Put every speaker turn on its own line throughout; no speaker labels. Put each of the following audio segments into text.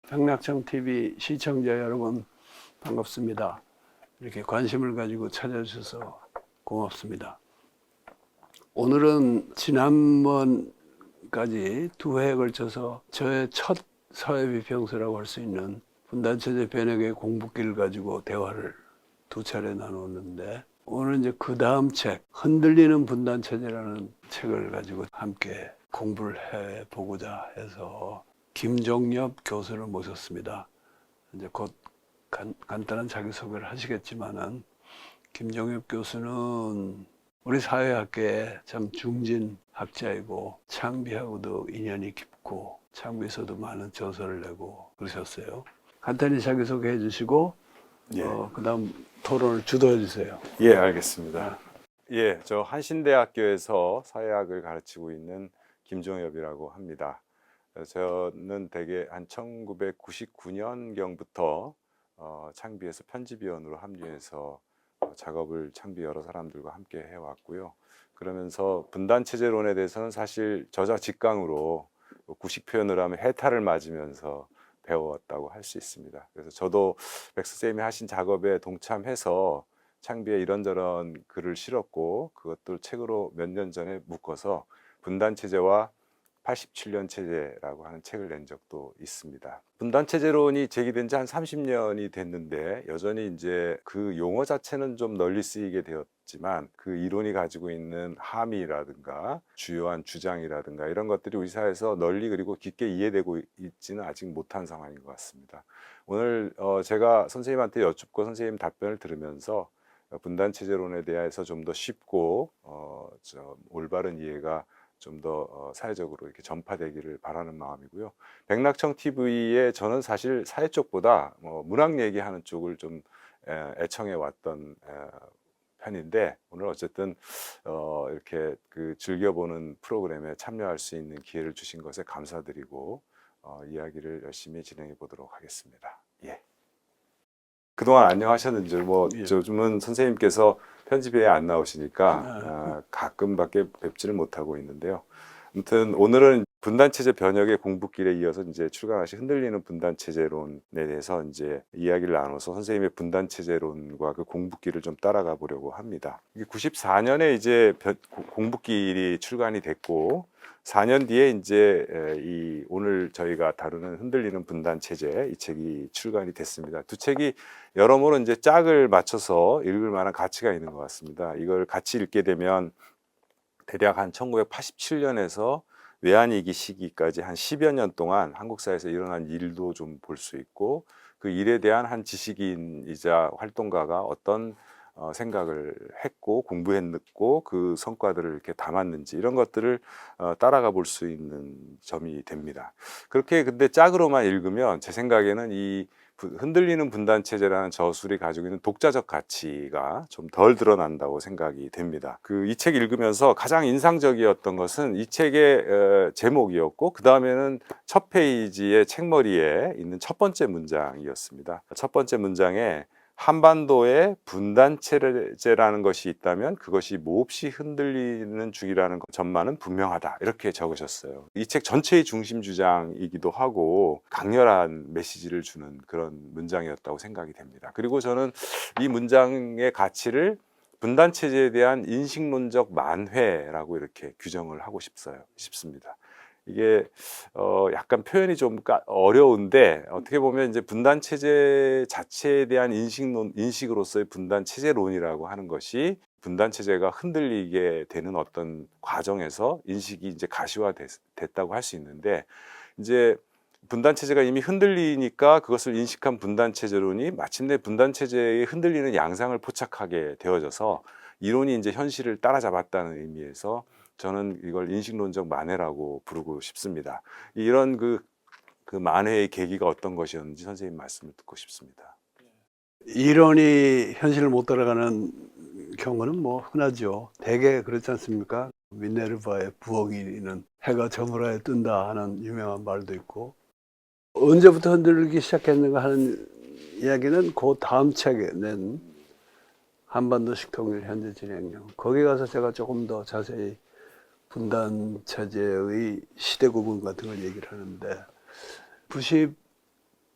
백낙청 TV 시청자 여러분 반갑습니다. 이렇게 관심을 가지고 찾아주셔서 고맙습니다. 오늘은 지난번까지 두 회에 걸쳐서 저의 첫 사회비평서라고 할 수 있는 분단체제 변혁의 공부기를 가지고 대화를 두 차례 나눴는데, 오늘 이제 그 다음 책 흔들리는 분단체제라는 책을 가지고 함께 공부를 해보고자 해서 김종엽 교수를 모셨습니다. 이제 곧 간단한 자기소개를 하시겠지만은, 김종엽 교수는 우리 사회학계의 참 중진 학자이고 창비하고도 인연이 깊고 창비에서도 많은 저서를 내고 그러셨어요. 간단히 자기소개 해주시고 그다음 토론을 주도해 주세요.
예, 알겠습니다. 예, 저 한신대학교에서 사회학을 가르치고 있는 김종엽이라고 합니다. 저는 대개 한 1999년경부터 창비에서 편집위원으로 합류해서 작업을 창비 여러 사람들과 함께 해왔고요. 그러면서 분단체제론에 대해서는 사실 저자 직강으로 구식 표현을 하면 해탈을 맞으면서 배워왔다고 할 수 있습니다. 그래서 저도 백 선생님이 하신 작업에 동참해서 창비에 이런저런 글을 실었고, 그것들 책으로 몇 년 전에 묶어서 분단체제와 87년 체제라고 하는 책을 낸 적도 있습니다. 분단체제론이 제기된 지 한 30년이 됐는데, 여전히 이제 그 용어 자체는 좀 널리 쓰이게 되었지만 그 이론이 가지고 있는 함의라든가 주요한 주장이라든가 이런 것들이 우리 사회에서 널리 그리고 깊게 이해되고 있지는 아직 못한 상황인 것 같습니다. 오늘 제가 선생님한테 여쭙고 선생님 답변을 들으면서 분단체제론에 대해서 좀 더 쉽고 올바른 이해가 좀 더 사회적으로 이렇게 전파되기를 바라는 마음이고요. 백낙청 TV에 저는 사실 사회 쪽보다 문학 얘기하는 쪽을 좀 애청해 왔던 편인데, 오늘 어쨌든 이렇게 그 즐겨보는 프로그램에 참여할 수 있는 기회를 주신 것에 감사드리고 이야기를 열심히 진행해 보도록 하겠습니다. 예. 그동안 안녕하셨는지, 요즘은 선생님께서 편집회에 안 나오시니까 가끔밖에 뵙지를 못하고 있는데요. 아무튼 오늘은 분단체제 변혁의 공부길에 이어서 이제 출간하신 흔들리는 분단체제론에 대해서 이제 이야기를 나눠서 선생님의 분단체제론과 그 공부길을 좀 따라가 보려고 합니다. 이게 94년에 이제 공부길이 출간이 됐고, 4년 뒤에 이제 이 오늘 저희가 다루는 흔들리는 분단체제, 이 책이 출간이 됐습니다. 두 책이 여러모로 이제 짝을 맞춰서 읽을 만한 가치가 있는 것 같습니다. 이걸 같이 읽게 되면 대략 한 1987년에서 외환위기 시기까지 한 10여 년 동안 한국 사회에서 일어난 일도 좀 볼 수 있고, 그 일에 대한 한 지식인이자 활동가가 어떤 생각을 했고 공부했고 그 성과들을 이렇게 담았는지, 이런 것들을 따라가 볼 수 있는 점이 됩니다. 그렇게 근데 짝으로만 읽으면 제 생각에는 이 흔들리는 분단체제라는 저술이 가지고 있는 독자적 가치가 좀 덜 드러난다고 생각이 됩니다. 이 책 읽으면서 가장 인상적이었던 것은 이 책의 제목이었고, 그 다음에는 첫 페이지의 책머리에 있는 첫 번째 문장이었습니다. 첫 번째 문장에 한반도에 분단체제라는 것이 있다면 그것이 몹시 흔들리는 중이라는 점만은 분명하다, 이렇게 적으셨어요. 이 책 전체의 중심 주장이기도 하고 강렬한 메시지를 주는 그런 문장이었다고 생각이 됩니다. 그리고 저는 이 문장의 가치를 분단체제에 대한 인식론적 만회라고 이렇게 규정을 하고 싶습니다. 이게 약간 표현이 좀 어려운데, 어떻게 보면 이제 분단 체제 자체에 대한 인식으로서의 분단 체제론이라고 하는 것이 분단 체제가 흔들리게 되는 어떤 과정에서 인식이 이제 가시화됐다고 할 수 있는데, 이제 분단 체제가 이미 흔들리니까 그것을 인식한 분단 체제론이 마침내 분단 체제의 흔들리는 양상을 포착하게 되어져서 이론이 이제 현실을 따라잡았다는 의미에서 저는 이걸 인식론적 만회라고 부르고 싶습니다. 이런 그 만회의 계기가 어떤 것이었는지 선생님 말씀을 듣고 싶습니다.
이론이 현실을 못 따라가는 경우는 뭐 흔하죠. 대개 그렇지 않습니까? 미네르바의 부엌이는 해가 저물어야 뜬다 하는 유명한 말도 있고, 언제부터 흔들리기 시작했는가 하는 이야기는 그 다음 책에 낸 한반도식 통일 현재 진행형, 거기 가서 제가 조금 더 자세히 분단 체제의 시대 구분 같은 걸 얘기를 하는데,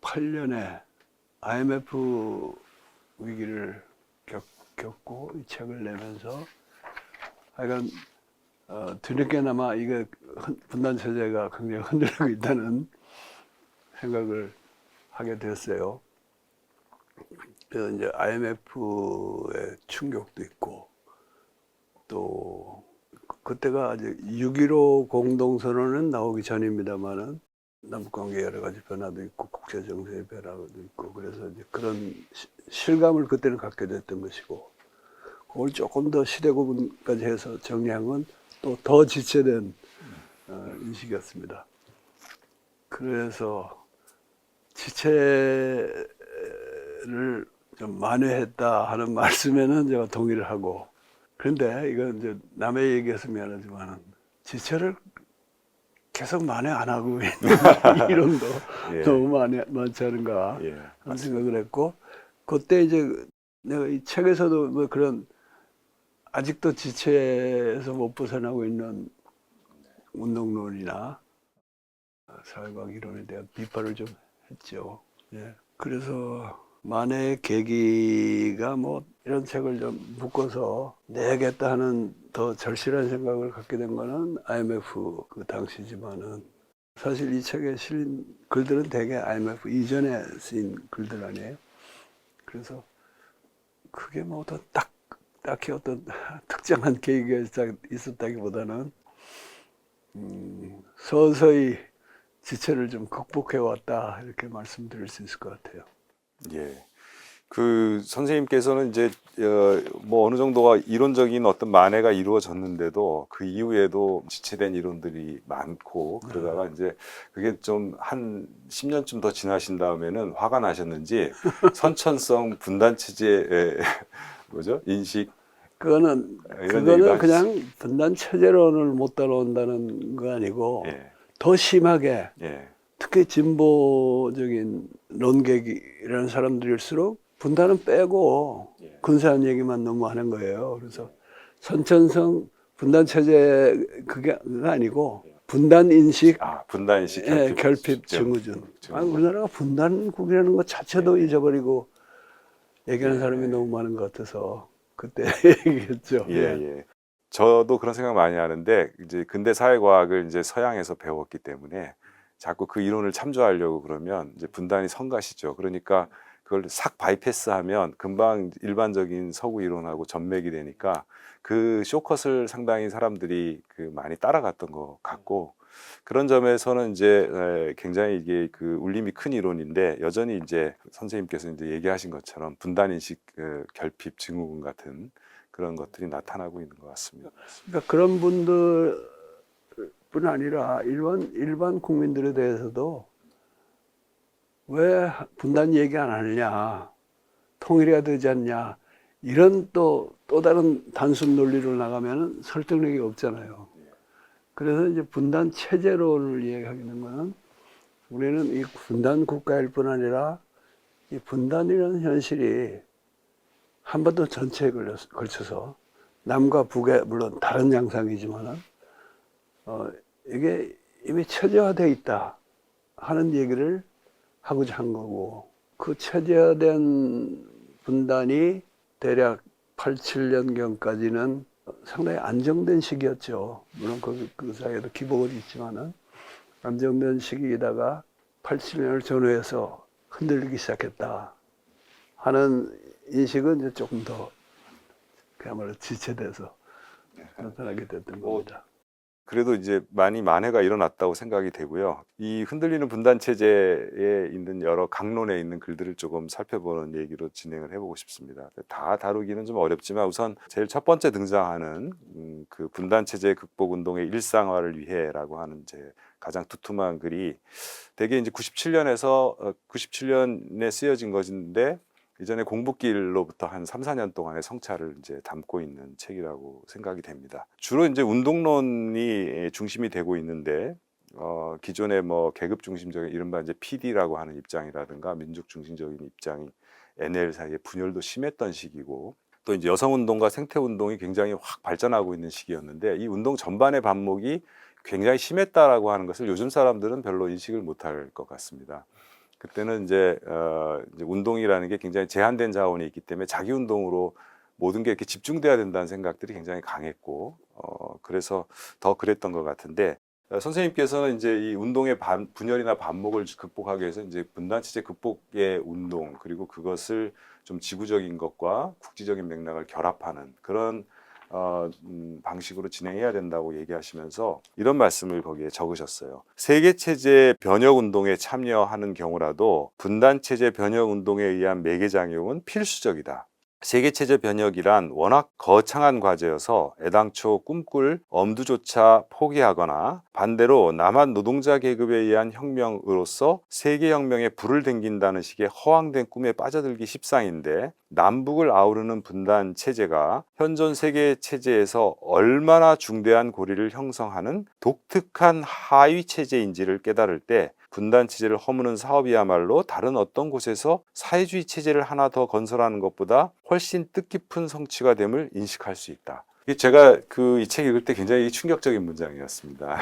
2008년에 IMF 위기를 겪고 이 책을 내면서 하여간 뒤늦게나마 이게 분단 체제가 굉장히 흔들리고 있다는 생각을 하게 됐어요. 그래서 이제 IMF의 충격도 있고 또 그때가 이제 6.15 공동선언은 나오기 전입니다만은 남북관계 여러 가지 변화도 있고 국제 정세의 변화도 있고 그래서 이제 그런 실감을 그때는 갖게 됐던 것이고 그걸 조금 더 시대 구분까지 해서 정리한 건 또 더 지체된 인식이었습니다. 그래서 지체를 좀 만회했다 하는 말씀에는 제가 동의를 하고 그런데 이건 이제 남의 얘기해서 미안하지만 지체를 계속 만회 안 하고 있는 이론도
예.
너무 많지 않은가
예,
하는
맞습니다.
생각을 했고 그때 이제 내가 이 책에서도 뭐 그런 아직도 지체에서 못 벗어나고 있는 운동론이나 사회과학 이론에 대한 비판을 좀 했죠. 예. 그래서 만해의 계기가 뭐 이런 책을 좀 묶어서 내야겠다 하는 더 절실한 생각을 갖게 된 거는 IMF 그 당시지만은 사실 이 책에 실린 글들은 대개 IMF 이전에 쓰인 글들 아니에요. 그래서 그게 뭐 더 딱히 어떤 특정한 계기가 있었다기보다는 서서히 지체를 좀 극복해 왔다 이렇게 말씀드릴 수 있을 것 같아요.
예. 그 선생님께서는 이제 뭐 어느 정도가 이론적인 어떤 만회가 이루어졌는데도 그 이후에도 지체된 이론들이 많고 그러다가 이제 그게 좀 한 10년쯤 더 지나신 다음에는 화가 나셨는지 선천성 분단 체제의 뭐죠? 인식 이런 얘기도
그거는 그냥 분단 체제론을 못 따라온다는 거 아니고
예.
더 심하게
예.
특히 진보적인 논객이라는 사람들일수록 분단은 빼고
예.
근사한 얘기만 너무 하는 거예요. 그래서 선천성 분단 체제 그게 아니고 분단 인식
분단 인식
결핍 증후군. 아니, 우리나라가 분단국이라는 것 자체도 잊어버리고 얘기하는 사람이 너무 많은 것 같아서 그때 얘기했죠.
예, 예. 저도 그런 생각 많이 하는데 이제 근대 사회과학을 이제 서양에서 배웠기 때문에 자꾸 그 이론을 참조하려고 그러면 이제 분단이 성가시죠. 그러니까 그걸 싹 바이패스하면 금방 일반적인 서구 이론하고 전맥이 되니까 그 쇼컷을 상당히 사람들이 그 많이 따라갔던 것 같고 그런 점에서는 이제 굉장히 이게 그 울림이 큰 이론인데 여전히 이제 선생님께서 이제 얘기하신 것처럼 분단 인식 결핍 증후군 같은 그런 것들이 나타나고 있는 것 같습니다.
그러니까 그런 분들뿐 아니라 일반 국민들에 대해서도 왜 분단 얘기 안 하느냐, 통일해야 되지 않냐 이런 또 다른 단순 논리로 나가면은 설득력이 없잖아요. 그래서 이제 분단 체제론을 이야기하는 거는 우리는 이 분단 국가일 뿐 아니라 이 분단이라는 현실이 한반도 전체에 걸쳐서 남과 북의 물론 다른 양상이지만은 이게 이미 체제화되어 있다 하는 얘기를 하고자 한 거고 그 체제화된 분단이 대략 87년경까지는 상당히 안정된 시기였죠. 물론 그 사이에도 기복은 있지만은 안정된 시기이다가 87년을 전후해서 흔들리기 시작했다 하는 인식은 이제 조금 더 그야말로 지체돼서 나타나게 됐던 겁니다.
그래도 이제 많이 만회가 일어났다고 생각이 되고요. 이 흔들리는 분단 체제에 있는 여러 강론에 있는 글들을 조금 살펴보는 얘기로 진행을 해보고 싶습니다. 다 다루기는 좀 어렵지만 우선 제일 첫 번째 등장하는 그 분단 체제 극복 운동의 일상화를 위해라고 하는 이제 가장 두툼한 글이 대개 이제 97년에 쓰여진 것인데 이전에 공부길로부터 한 3, 4년 동안의 성찰을 이제 담고 있는 책이라고 생각이 됩니다. 주로 이제 운동론이 중심이 되고 있는데 기존의 뭐 계급 중심적인 이른바 이제 PD라고 하는 입장이라든가 민족 중심적인 입장이 NL 사이에 분열도 심했던 시기고 또 이제 여성 운동과 생태 운동이 굉장히 확 발전하고 있는 시기였는데 이 운동 전반의 반목이 굉장히 심했다라고 하는 것을 요즘 사람들은 별로 인식을 못할 것 같습니다. 그때는 이제 운동이라는 게 굉장히 제한된 자원이 있기 때문에 자기 운동으로 모든 게 이렇게 집중돼야 된다는 생각들이 굉장히 강했고 그래서 더 그랬던 것 같은데 선생님께서는 이제 이 운동의 분열이나 반목을 극복하기 위해서 이제 분단 체제 극복의 운동 그리고 그것을 좀 지구적인 것과 국지적인 맥락을 결합하는 그런 방식으로 진행해야 된다고 얘기하시면서 이런 말씀을 거기에 적으셨어요. 세계체제 변혁운동에 참여하는 경우라도 분단체제 변혁운동에 의한 매개작용은 필수적이다. 세계체제 변혁이란 워낙 거창한 과제여서 애당초 꿈꿀 엄두조차 포기하거나 반대로 남한 노동자 계급에 의한 혁명으로서 세계혁명에 불을 댕긴다는 식의 허황된 꿈에 빠져들기 십상인데 남북을 아우르는 분단 체제가 현존 세계 체제에서 얼마나 중대한 고리를 형성하는 독특한 하위 체제인지를 깨달을 때 분단 체제를 허무는 사업이야말로 다른 어떤 곳에서 사회주의 체제를 하나 더 건설하는 것보다 훨씬 뜻깊은 성취가 됨을 인식할 수 있다. 제가 이 책 읽을 때 굉장히 충격적인 문장이었습니다.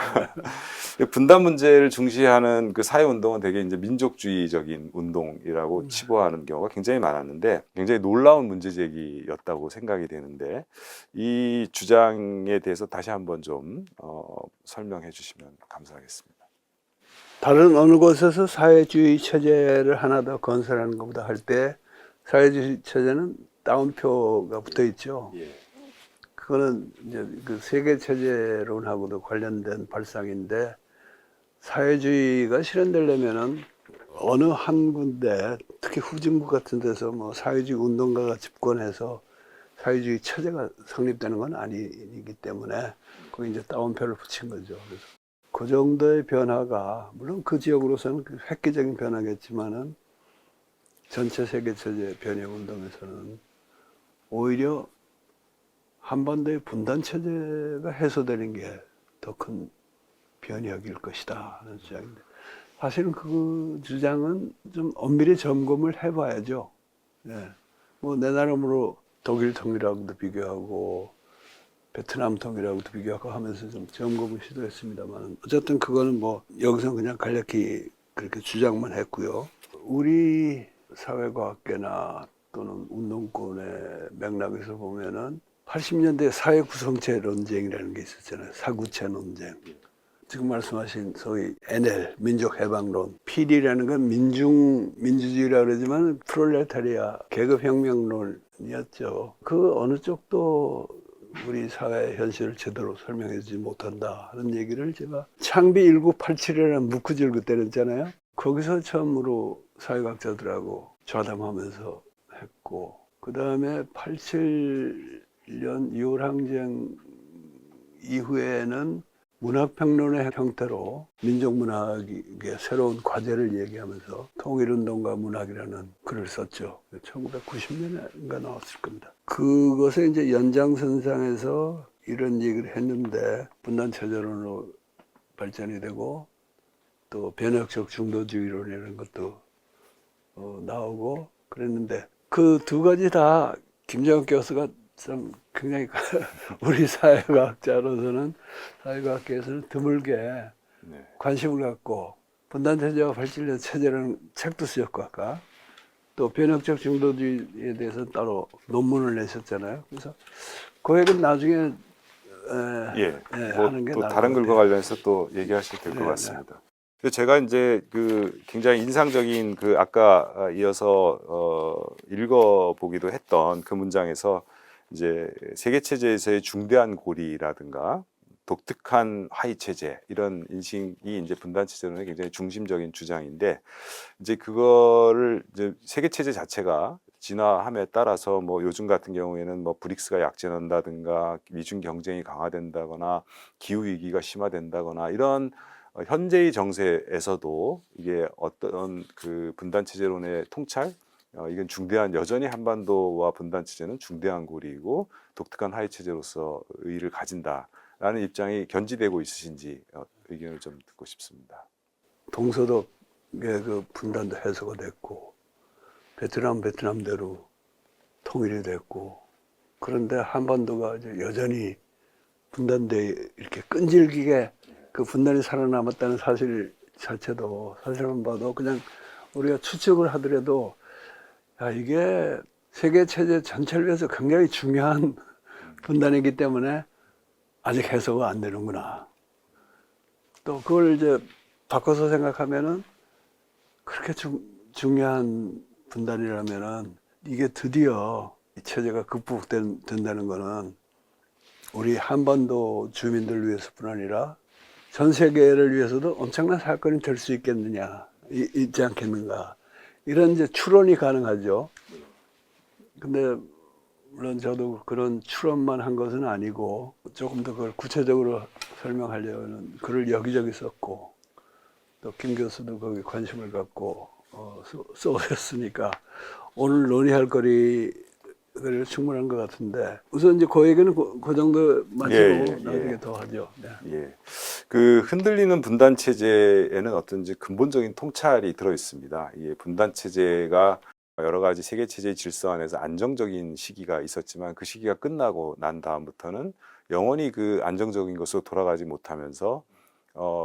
분단 문제를 중시하는 그 사회 운동은 되게 이제 민족주의적인 운동이라고 치부하는 경우가 굉장히 많았는데 굉장히 놀라운 문제 제기였다고 생각이 되는데 이 주장에 대해서 다시 한번 좀 설명해 주시면 감사하겠습니다.
다른 어느 곳에서 사회주의 체제를 하나 더 건설하는 것보다 할 때 사회주의 체제는 따옴표가 붙어 있죠.
예.
그거는 이제 그 세계 체제론하고도 관련된 발상인데 사회주의가 실현되려면은 어느 한 군데 특히 후진국 같은 데서 뭐 사회주의 운동가가 집권해서 사회주의 체제가 성립되는 건 아니기 때문에 거기 이제 따옴표를 붙인 거죠. 그래서 그 정도의 변화가 물론 그 지역으로서는 획기적인 변화겠지만은 전체 세계 체제 변혁 운동에서는 오히려 한반도의 분단 체제가 해소되는 게 더 큰 변혁일 것이다 하는 주장인데 사실은 그 주장은 좀 엄밀히 점검을 해봐야죠. 예. 뭐 내 나름으로 독일 통일하고도 비교하고 베트남 통일하고도 비교하고 하면서 좀 점검을 시도했습니다만 어쨌든 그거는 뭐 여기서 그냥 간략히 그렇게 주장만 했고요. 우리 사회과학계나 또는 운동권의 맥락에서 보면은 80년대 사회 구성체 논쟁이라는 게 있었잖아요. 사구체 논쟁. 지금 말씀하신 소위 NL 민족해방론, PD라는 건 민주주의라 그러지만 프롤레타리아 계급혁명론이었죠. 그 어느 쪽도 우리 사회 현실을 제대로 설명해 주지 못한다 하는 얘기를 제가 창비 1987이라는 무크질구 때렸잖아요. 거기서 처음으로 사회학자들하고 좌담하면서 했고 그 다음에 87년 6월 항쟁 이후에는 문학평론의 형태로 민족문학의 새로운 과제를 얘기하면서 통일운동과 문학이라는 글을 썼죠. 1990년인가 나왔을 겁니다. 그것의 이제 연장선상에서 이런 얘기를 했는데 분단체제론으로 발전이 되고 또 변혁적 중도주의론이라는 것도 나오고 그랬는데 그 두 가지 다 김정은 교수가 좀 굉장히 우리 사회과학자로서는 사회과학계에서는 드물게
네.
관심을 갖고 분단체제와 발전된 체제라는 책도 쓰셨고 아까 또 변혁적 중도주의에 대해서 따로 논문을 내셨잖아요. 그래서 그 얘기는 나중에 하는 게
또
나을
다른
것
글과
같아요.
관련해서 또 얘기하실 될 것
네,
같습니다. 제가 이제 굉장히 인상적인 아까 이어서 읽어보기도 했던 그 문장에서 이제 세계 체제에서의 중대한 고리라든가 독특한 하위 체제 이런 인식이 이제 분단 체제론의 굉장히 중심적인 주장인데 이제 그거를 이제 세계 체제 자체가 진화함에 따라서 뭐 요즘 같은 경우에는 뭐 브릭스가 약진한다든가 미중 경쟁이 강화된다거나 기후 위기가 심화된다거나 이런 현재의 정세에서도 이게 어떤 그 분단 체제론의 통찰 이건 중대한 여전히 한반도와 분단 체제는 중대한 고리이고 독특한 하위 체제로서 의의를 가진다라는 입장이 견지되고 있으신지 의견을 좀 듣고 싶습니다.
동서독의 그 분단도 해소가 됐고 베트남대로 통일이 됐고 그런데 한반도가 이제 여전히 분단돼 이렇게 끈질기게 그 분단이 살아남았다는 사실 자체도 사실만 봐도 그냥 우리가 추측을 하더라도 야, 이게 세계 체제 전체를 위해서 굉장히 중요한 분단이기 때문에 아직 해소가 안 되는구나. 또 그걸 이제 바꿔서 생각하면은 그렇게 중요한 분단이라면은 이게 드디어 이 체제가 극복된다는 거는 우리 한반도 주민들 위해서뿐 아니라 전 세계를 위해서도 엄청난 사건이 될 수 있겠느냐, 있지 않겠는가. 이런 이제 추론이 가능하죠. 근데 물론 저도 그런 추론만 한 것은 아니고 조금 더 그걸 구체적으로 설명하려는 글을 여기저기 썼고 또 김 교수도 거기 관심을 갖고 써오셨으니까 오늘 논의할 거리가 충분한 것 같은데 우선 이제 그 얘기는 그 정도 마치고 나중에 더 하죠. 네.
예. 그 흔들리는 분단 체제에는 어떤지 근본적인 통찰이 들어 있습니다. 이 분단 체제가 여러 가지 세계 체제의 질서 안에서 안정적인 시기가 있었지만 그 시기가 끝나고 난 다음부터는 영원히 그 안정적인 것으로 돌아가지 못하면서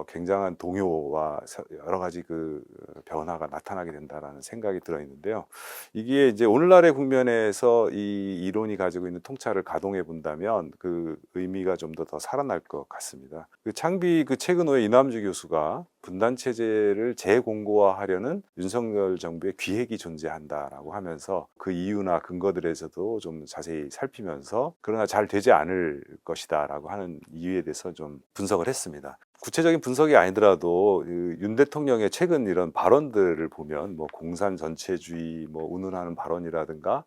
굉장한 동요와 여러 가지 그 변화가 나타나게 된다라는 생각이 들어 있는데요. 이게 이제 오늘날의 국면에서 이 이론이 가지고 있는 통찰을 가동해 본다면 그 의미가 좀 더 살아날 것 같습니다. 그 창비 그 최근호의 이남주 교수가 분단 체제를 재공고화하려는 윤석열 정부의 기획이 존재한다라고 하면서 그 이유나 근거들에서도 좀 자세히 살피면서 그러나 잘 되지 않을 것이다라고 하는 이유에 대해서 좀 분석을 했습니다. 구체적인 분석이 아니더라도 윤 대통령의 최근 이런 발언들을 보면 뭐 공산 전체주의 뭐 운운하는 발언이라든가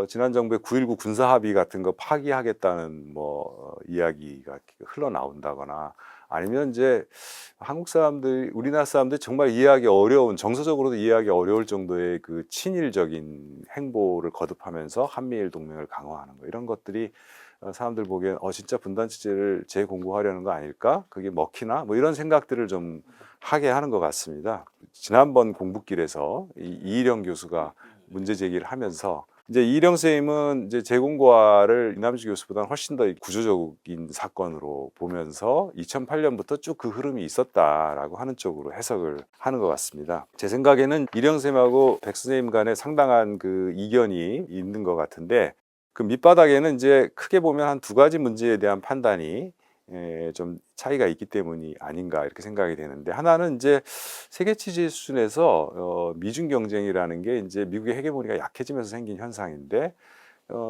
지난 정부의 9.19 군사 합의 같은 거 파기하겠다는 뭐 이야기가 흘러나온다거나 아니면 이제 한국 사람들, 우리나라 사람들이 정말 이해하기 어려운, 정서적으로도 이해하기 어려울 정도의 그 친일적인 행보를 거듭하면서 한미일 동맹을 강화하는 거 이런 것들이 사람들 보기엔 진짜 분단 체제를 재공고하려는 거 아닐까? 그게 먹히나? 뭐 이런 생각들을 좀 하게 하는 것 같습니다. 지난번 공부길에서 이일영 교수가 문제 제기를 하면서 이제 이일영 선생님은 이제 재공고화를 이남주 교수보다는 훨씬 더 구조적인 사건으로 보면서 2008년부터 쭉 그 흐름이 있었다라고 하는 쪽으로 해석을 하는 것 같습니다. 제 생각에는 이일영 선생님하고 백 선생님 간에 상당한 그 이견이 있는 것 같은데 그 밑바닥에는 이제 크게 보면 한 두 가지 문제에 대한 판단이 좀 차이가 있기 때문이 아닌가 이렇게 생각이 되는데 하나는 이제 세계 체제 수준에서 미중 경쟁이라는 게 이제 미국의 헤게모니가 약해지면서 생긴 현상인데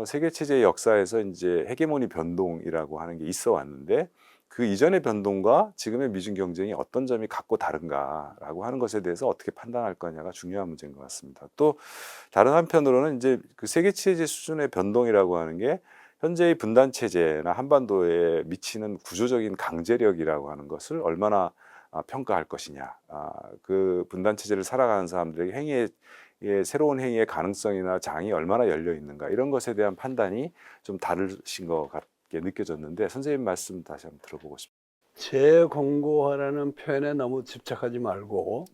세계 체제의 역사에서 이제 헤게모니 변동이라고 하는 게 있어 왔는데 그 이전의 변동과 지금의 미중 경쟁이 어떤 점이 같고 다른가라고 하는 것에 대해서 어떻게 판단할 거냐가 중요한 문제인 것 같습니다. 또 다른 한편으로는 이제 그 세계 체제 수준의 변동이라고 하는 게 현재의 분단 체제나 한반도에 미치는 구조적인 강제력이라고 하는 것을 얼마나 평가할 것이냐. 그 분단 체제를 살아가는 사람들에게 새로운 행위의 가능성이나 장이 얼마나 열려 있는가 이런 것에 대한 판단이 좀 다르신 것 같게 느껴졌는데 선생님 말씀 다시 한번 들어보고 싶습니다.
재공고화라는 표현에 너무 집착하지 말고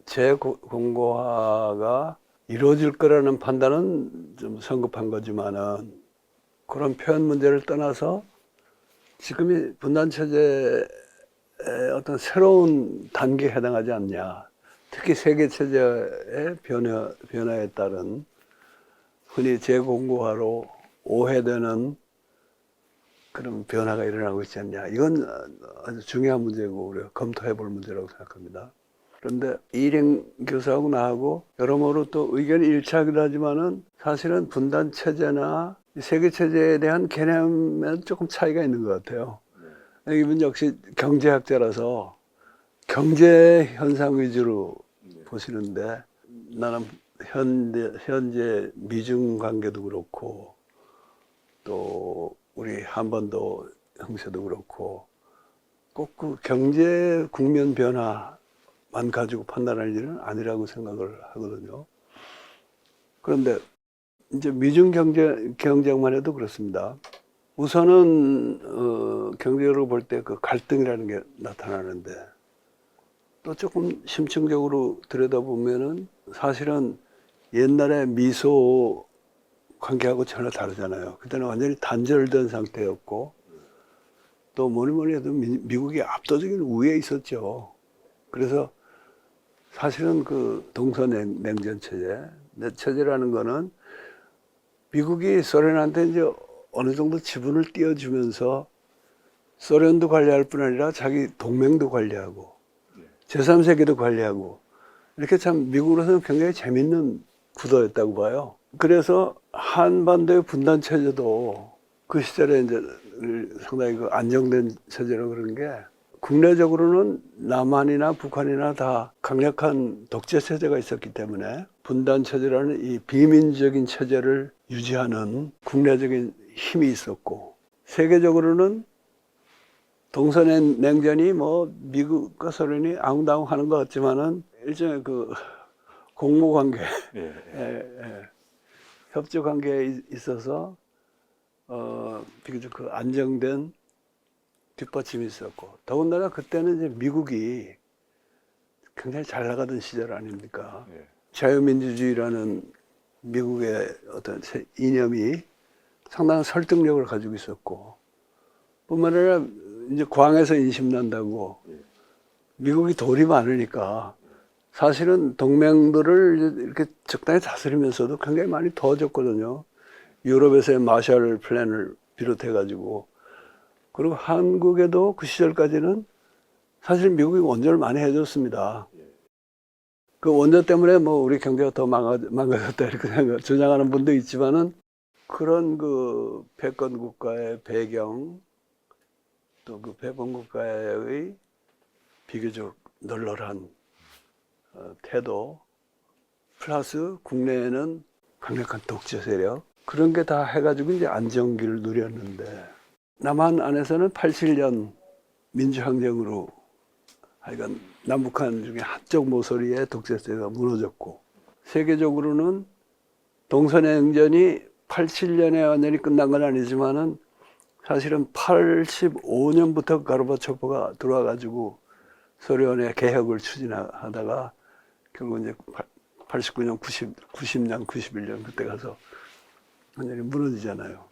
재공고화가 이루어질 거라는 판단은 좀 성급한 거지만은 그런 표현 문제를 떠나서 지금이 분단 체제의 어떤 새로운 단계에 해당하지 않냐. 특히 세계 체제의 변화에 따른 흔히 재공고화로 오해되는 그런 변화가 일어나고 있지 않냐. 이건 아주 중요한 문제고 우리가 검토해 볼 문제라고 생각합니다. 그런데 이일영 교수하고 나하고 여러모로 또 의견이 일치하기도 하지만은 사실은 분단 체제나 세계 체제에 대한 개념에는 조금 차이가 있는 것 같아요. 이분 역시 경제학자라서 경제 현상 위주로 보시는데 나는 현재 미중 관계도 그렇고 또 우리 한반도 형세도 그렇고 꼭 그 경제 국면 변화만 가지고 판단할 일은 아니라고 생각을 하거든요. 그런데 이제 미중 경쟁만 해도 그렇습니다. 우선은 경제로 볼 때 그 갈등이라는 게 나타나는데 또 조금 심층적으로 들여다보면은 사실은 옛날에 미소 관계하고 전혀 다르잖아요. 그때는 완전히 단절된 상태였고 또 뭐니 해도 미국이 압도적인 우위에 있었죠. 그래서 사실은 그 동서냉전 체제라는 거는 미국이 소련한테 이제 어느 정도 지분을 띄워주면서 소련도 관리할 뿐 아니라 자기 동맹도 관리하고 제3세계도 관리하고 이렇게 참 미국으로서는 굉장히 재밌는 구도였다고 봐요. 그래서 한반도의 분단 체제도 그 시절에 이제 상당히 그 안정된 체제로 그런 게 국내적으로는 남한이나 북한이나 다 강력한 독재 체제가 있었기 때문에 분단 체제라는 이 비민주적인 체제를 유지하는 국내적인 힘이 있었고 세계적으로는 동서냉전이 뭐 미국과 소련이 앙당앙 하는 것 같지만은 일종의 그 공모 관계, 협조 관계에 있어서 비교적 그 안정된 뒷받침이 있었고 더군다나 그때는 이제 미국이 굉장히 잘 나가던 시절 아닙니까? 자유민주주의라는 미국의 어떤 이념이 상당한 설득력을 가지고 있었고 뿐만 아니라 이제 광에서 인심 난다고 미국이 돌이 많으니까 사실은 동맹들을 이렇게 적당히 다스리면서도 굉장히 많이 도와줬거든요. 유럽에서의 마샬 플랜을 비롯해 가지고 그리고 한국에도 그 시절까지는 사실 미국이 원조를 많이 해줬습니다. 그 원조 때문에 뭐 우리 경제가 더 망가졌다 이렇게 주장하는 분도 있지만은 그런 그 패권 국가의 배경 또 그 패권 국가의 비교적 널널한 태도 플러스 국내에는 강력한 독재 세력 그런 게 다 해가지고 이제 안정기를 누렸는데 남한 안에서는 87년 민주항쟁으로 하여간 남북한 중에 한쪽 모서리에 독재세가 무너졌고 세계적으로는 동서냉전이 87년에 완전히 끝난 건 아니지만은 사실은 85년부터 가르바초프가 들어와가지고 소련의 개혁을 추진하다가 결국 이제 89년, 90년, 91년 그때 가서 완전히 무너지잖아요.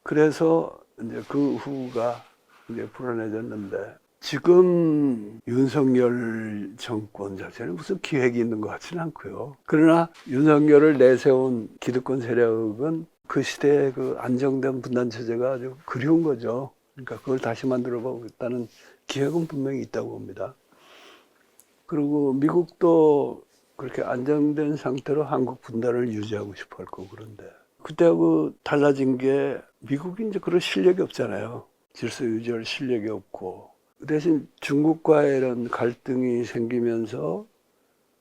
그래서 이제 그 후가 이제 불안해졌는데 지금 윤석열 정권 자체는 무슨 기획이 있는 것 같지는 않고요. 그러나 윤석열을 내세운 기득권 세력은 그 시대의 그 안정된 분단 체제가 아주 그리운 거죠. 그러니까 그걸 다시 만들어 보겠다는 기획은 분명히 있다고 봅니다. 그리고 미국도 그렇게 안정된 상태로 한국 분단을 유지하고 싶어 할 거고 그런데 그때하고 달라진 게 미국이 이제 그런 실력이 없잖아요. 질서 유지할 실력이 없고 그 대신 중국과의 이런 갈등이 생기면서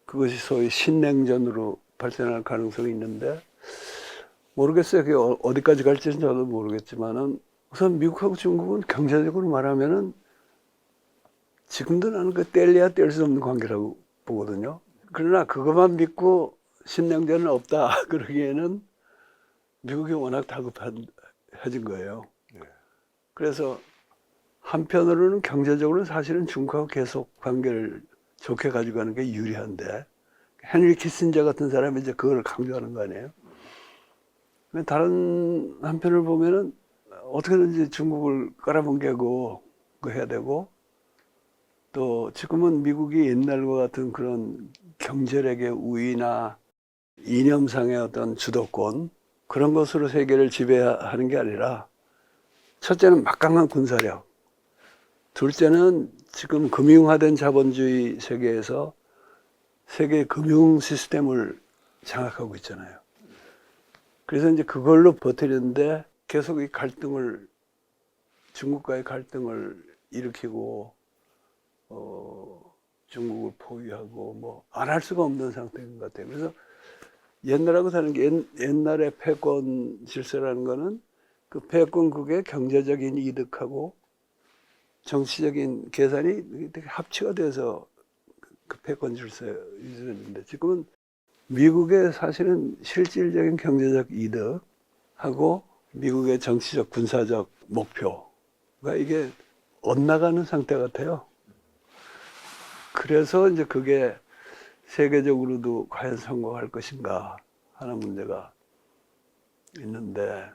그것이 소위 신냉전으로 발전할 가능성이 있는데 모르겠어요. 그게 어디까지 갈지는 저도 모르겠지만은 우선 미국하고 중국은 경제적으로 말하면은 지금도 나는 그 뗄래야 뗄 수 없는 관계라고 보거든요. 그러나 그것만 믿고 신냉전은 없다 그러기에는 미국이 워낙 다급해진 거예요. 그래서 한편으로는 경제적으로는 사실은 중국하고 계속 관계를 좋게 가져가는 게 유리한데 헨리 키신저 같은 사람이 이제 그걸 강조하는 거 아니에요. 다른 한편을 보면은 어떻게든지 중국을 깔아뭉개고 해야 되고 또 지금은 미국이 옛날과 같은 그런 경제력의 우위나 이념상의 어떤 주도권 그런 것으로 세계를 지배하는 게 아니라 첫째는 막강한 군사력 둘째는 지금 금융화된 자본주의 세계에서 세계 금융 시스템을 장악하고 있잖아요. 그래서 이제 그걸로 버티는데 계속 이 갈등을 중국과의 갈등을 일으키고 중국을 포위하고 뭐 안 할 수가 없는 상태인 것 같아요. 그래서 옛날하고 다른 게 옛날의 패권 질서라는 거는 그 패권국의 경제적인 이득하고 정치적인 계산이 되게 합치가 돼서 그 패권 질서에 유지했는데 지금은 미국의 사실은 실질적인 경제적 이득하고 미국의 정치적 군사적 목표가 이게 엇나가는 상태 같아요. 그래서 이제 그게 세계적으로도 과연 성공할 것인가 하는 문제가 있는데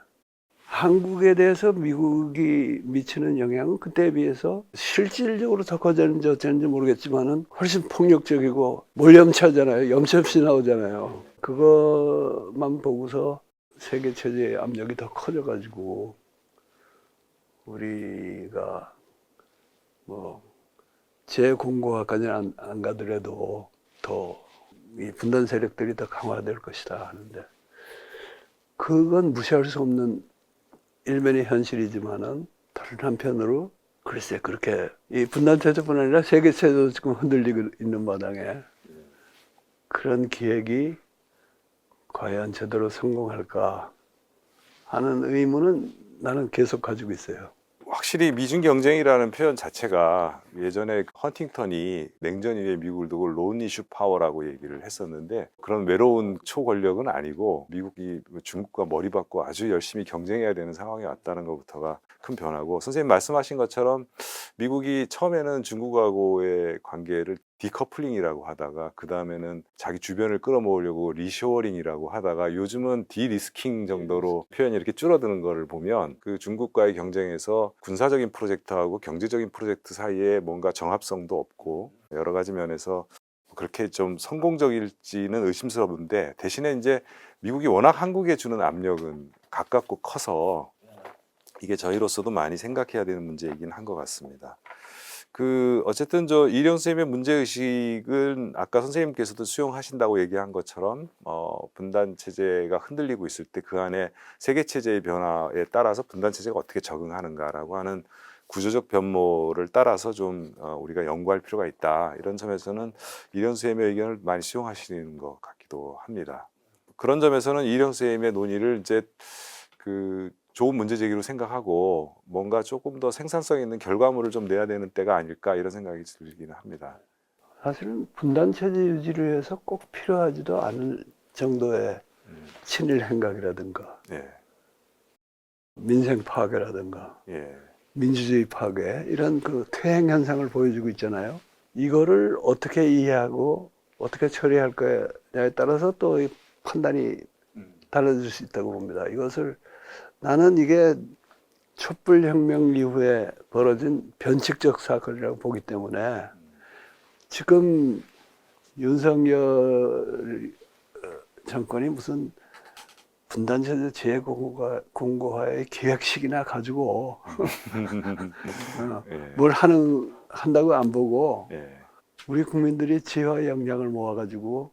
한국에 대해서 미국이 미치는 영향은 그때에 비해서 실질적으로 더 커졌는지 어쩌는지 모르겠지만은 훨씬 폭력적이고 몰염차잖아요. 염치 없이 나오잖아요. 그것만 보고서 세계 체제의 압력이 더 커져가지고 우리가 뭐 재공고화까지는 안 가더라도 더 이 분단 세력들이 더 강화될 것이다 하는데 그건 무시할 수 없는 일면의 현실이지만은 다른 한편으로 글쎄 그렇게 이 분단 체제뿐 아니라 세계 체제도 지금 흔들리고 있는 마당에 그런 기획이 과연 제대로 성공할까 하는 의문은 나는 계속 가지고 있어요.
확실히 미중 경쟁이라는 표현 자체가 예전에 헌팅턴이 냉전 이후에 미국을 두고 론 이슈 파워라고 얘기를 했었는데 그런 외로운 초권력은 아니고 미국이 중국과 머리 받고 아주 열심히 경쟁해야 되는 상황이 왔다는 것부터가 큰 변화고, 선생님 말씀하신 것처럼 미국이 처음에는 중국하고의 관계를 디커플링이라고 하다가 그 다음에는 자기 주변을 끌어모으려고 리쇼어링이라고 하다가 요즘은 디리스킹 정도로 표현이 이렇게 줄어드는 것을 보면 그 중국과의 경쟁에서 군사적인 프로젝트하고 경제적인 프로젝트 사이에 뭔가 정합성도 없고 여러 가지 면에서 그렇게 좀 성공적일지는 의심스러운데, 대신에 이제 미국이 워낙 한국에 주는 압력은 가깝고 커서 이게 저희로서도 많이 생각해야 되는 문제이긴 한 것 같습니다. 어쨌든 이령 선생님의 문제의식은 아까 선생님께서도 수용하신다고 얘기한 것처럼 분단 체제가 흔들리고 있을 때 그 안에 세계 체제의 변화에 따라서 분단 체제가 어떻게 적응하는가라고 하는 구조적 변모를 따라서 좀 우리가 연구할 필요가 있다, 이런 점에서는 이령 선생님의 의견을 많이 수용하시는 것 같기도 합니다. 그런 점에서는 이령 선생님의 논의를 이제 좋은 문제 제기로 생각하고 뭔가 조금 더 생산성 있는 결과물을 좀 내야 되는 때가 아닐까, 이런 생각이 들기는 합니다.
사실은 분단 체제 유지를 위해서 꼭 필요하지도 않을 정도의 친일 행각이라든가
예,
민생 파괴라든가
예,
민주주의 파괴 이런 그 퇴행 현상을 보여주고 있잖아요. 이거를 어떻게 이해하고 어떻게 처리할 거냐에 따라서 또 이 판단이 달라질 수 있다고 봅니다. 이것을 나는 이게 촛불혁명 이후에 벌어진 변칙적 사건이라고 보기 때문에 지금 윤석열 정권이 무슨 분단체제 재공고화의 기획식이나 가지고
예,
뭘 한다고 안 보고
예,
우리 국민들이 지혜와 역량을 모아가지고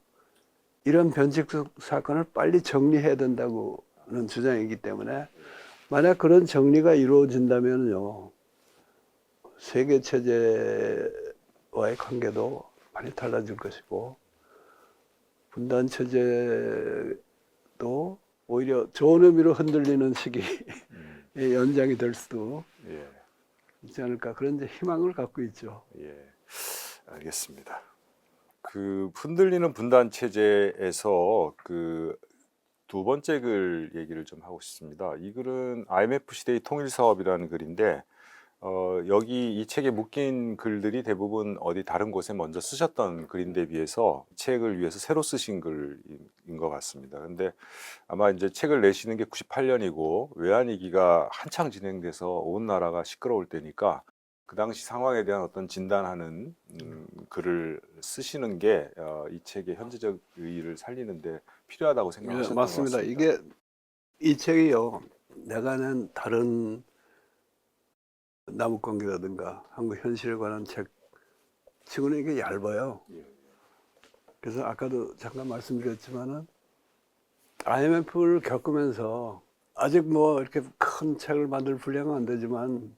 이런 변칙적 사건을 빨리 정리해야 된다고는 주장이기 때문에 만약 그런 정리가 이루어진다면요 세계 체제와의 관계도 많이 달라질 것이고 분단 체제도 오히려 좋은 의미로 흔들리는 시기의 연장이 될 수도
예,
있지 않을까 그런 이제 희망을 갖고 있죠.
예, 알겠습니다. 흔들리는 분단 체제에서 두 번째 글 얘기를 좀 하고 싶습니다. 이 글은 IMF 시대의 통일 사업이라는 글인데 여기 이 책에 묶인 글들이 대부분 어디 다른 곳에 먼저 쓰셨던 글인데 비해서 책을 위해서 새로 쓰신 글인 것 같습니다. 근데 아마 이제 책을 내시는 게 98년이고 외환위기가 한창 진행돼서 온 나라가 시끄러울 때니까 그 당시 상황에 대한 어떤 진단하는 글을 쓰시는 게 이 책의 현재적 의의를 살리는데 필요하다고 생각하셨던 것
맞습니다.
같습니다.
이게 이 책이요 내가 낸 다른 남북관계라든가 한국 현실에 관한 책 치고는 이게 얇아요. 그래서 아까도 잠깐 말씀드렸지만은 IMF를 겪으면서 아직 뭐 이렇게 큰 책을 만들 분량은 안 되지만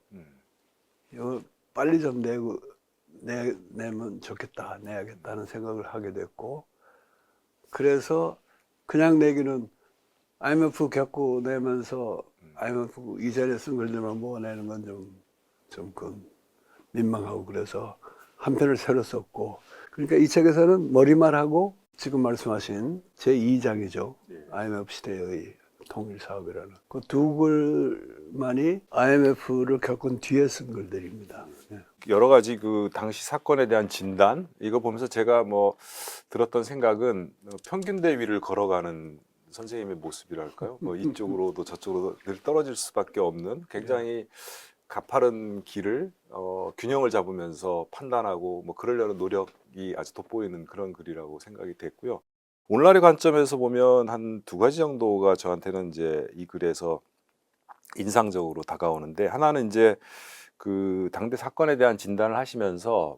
이거 빨리 좀 내면 좋겠다, 내야겠다는 생각을 하게 됐고 그래서 그냥 내기는 IMF 겪고 내면서 IMF 이전에 쓴 글들만 모아내는 건 좀 민망하고 그래서 한 편을 새로 썼고 그러니까 이 책에서는 머리말 하고 지금 말씀하신 제2장이죠. IMF 시대의 통일 사업이라는 그 두 글만이 IMF를 겪은 뒤에 쓴 글들입니다.
여러 가지 당시 사건에 대한 진단, 이거 보면서 제가 들었던 생각은 평균 대위를 걸어가는 선생님의 모습이랄까요? 뭐 이쪽으로도 저쪽으로도 늘 떨어질 수밖에 없는 굉장히 가파른 길을 균형을 잡으면서 판단하고 뭐 그러려는 노력이 아주 돋보이는 그런 글이라고 생각이 됐고요. 오늘날의 관점에서 보면 한 두 가지 정도가 저한테는 이제 이 글에서 인상적으로 다가오는데, 하나는 이제 그 당대 사건에 대한 진단을 하시면서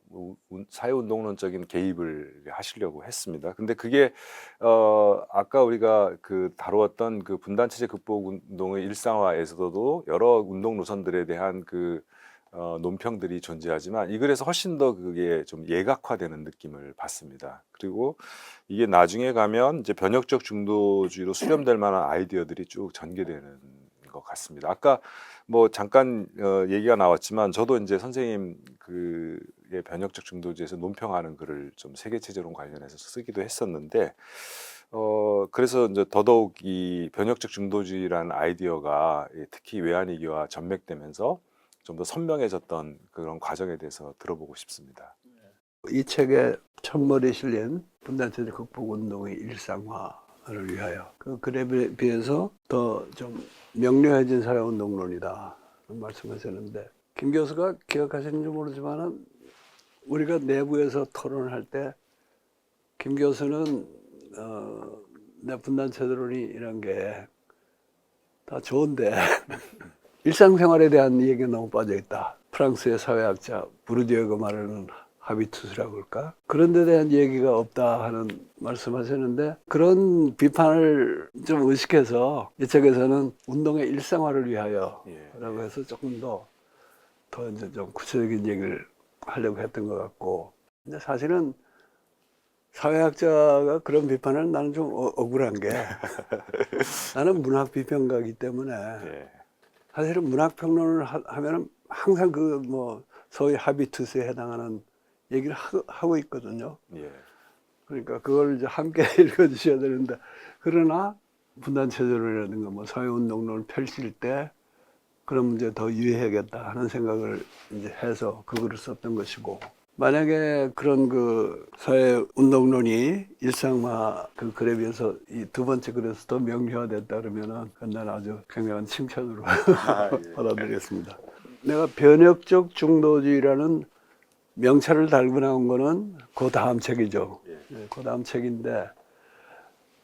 사회운동론적인 개입을 하시려고 했습니다. 근데 그게 아까 우리가 그 다루었던 그 분단체제 극복 운동의 일상화에서도 여러 운동 노선들에 대한 그 논평들이 존재하지만 이 글에서 훨씬 더 그게 좀 예각화되는 느낌을 받습니다. 그리고 이게 나중에 가면 이제 변혁적 중도주의로 수렴될 만한 아이디어들이 쭉 전개되는 것 같습니다. 아까 뭐 잠깐 얘기가 나왔지만 저도 이제 선생님 그의 변혁적 중도주의에서 논평하는 글을 좀 세계체제론 관련해서 쓰기도 했었는데, 그래서 이제 더더욱 이 변혁적 중도주의라는 아이디어가 특히 외환위기와 전맥되면서 좀 더 선명해졌던 그런 과정에 대해서 들어보고 싶습니다.
이 책에 첫머리에 실린 분단체제 극복 운동의 일상화를 위하여 그 글에 비해서 더 좀 명료해진 사회운동론이다 말씀하셨는데, 김 교수가 기억하시는지 모르지만은 우리가 내부에서 토론을 할 때 김 교수는 내 분단체제론이 이런 게 다 좋은데 일상생활에 대한 얘기가 너무 빠져있다. 프랑스의 사회학자 부르디에가 말하는 하비투스라고 할까? 그런 데 대한 얘기가 없다 하는 말씀하셨는데, 그런 비판을 좀 의식해서 이 책에서는 운동의 일상화를 위하여 라고 해서 조금 더 이제 좀 구체적인 얘기를 하려고 했던 것 같고, 근데 사실은 사회학자가 그런 비판을 나는 좀 억울한 게 나는 문학 비평가이기 때문에 사실은 문학평론을 하면은 항상 그 뭐 소위 하비투스에 해당하는 얘기를 하고 있거든요. 그러니까 그걸 이제 함께 읽어주셔야 되는데, 그러나 분단체제론이라든가 뭐 사회운동론을 펼칠 때 그런 문제 더 유의해야겠다 하는 생각을 이제 해서 그 글을 썼던 것이고, 만약에 그런 그 사회운동론이 일상화 그 글에 비해서 이 두 번째 글에서 더 명료화됐다 그러면은 그건 난 아주 굉장한 칭찬으로 받아들이겠습니다. 내가 변혁적 중도주의라는 명찰을 달고 나온 거는 그 다음 책이죠. 그 다음 책인데,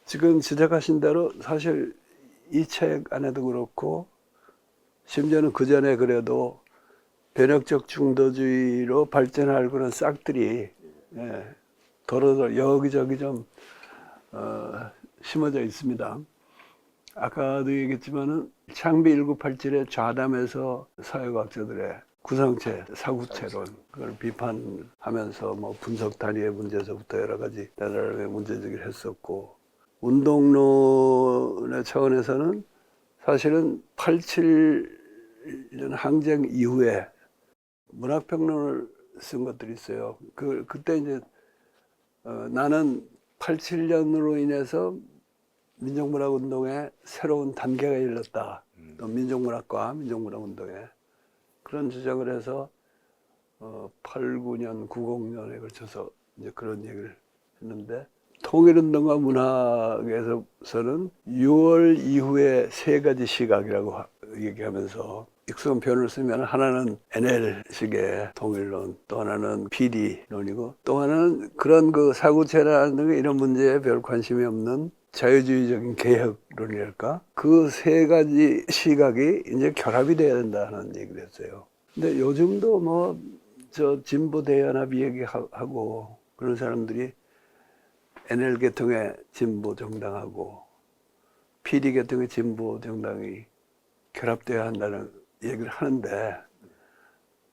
지금 지적하신 대로 사실 이 책 안에도 그렇고 심지어는 그 전에 그래도 변혁적 중도주의로 발전할 그런 싹들이 도로도 여기저기 좀 심어져 있습니다. 아까도 얘기했지만은 창비 1987의 좌담에서 사회과학자들의 구성체, 사구체론, 그걸 비판하면서 뭐 분석 단위의 문제에서부터 여러 가지 나름의 문제제기를 했었고, 운동론의 차원에서는 사실은 87년 항쟁 이후에 문학평론을 쓴 것들이 있어요. 그때 이제 나는 87년으로 인해서 민족문학 운동에 새로운 단계가 열렸다. 또 민족문학과 민족문학 운동에 그런 주장을 해서 89년, 90년에 걸쳐서 이제 그런 얘기를 했는데, 통일운동과 문학에서는 6월 이후에 세 가지 시각이라고 얘기하면서 익숙한 표현을 쓰면, 하나는 NL식의 통일론, 또 하나는 PD론이고, 또 하나는 그런 그 사구체라는 이런 문제에 별 관심이 없는 자유주의적인 개혁론이랄까? 그 세 가지 시각이 이제 결합이 돼야 된다는 얘기를 했어요. 근데 요즘도 뭐 저 진보 대연합 얘기하고 그런 사람들이 NL 계통의 진보 정당하고 PD 계통의 진보 정당이 결합돼야 한다는 얘기를 하는데,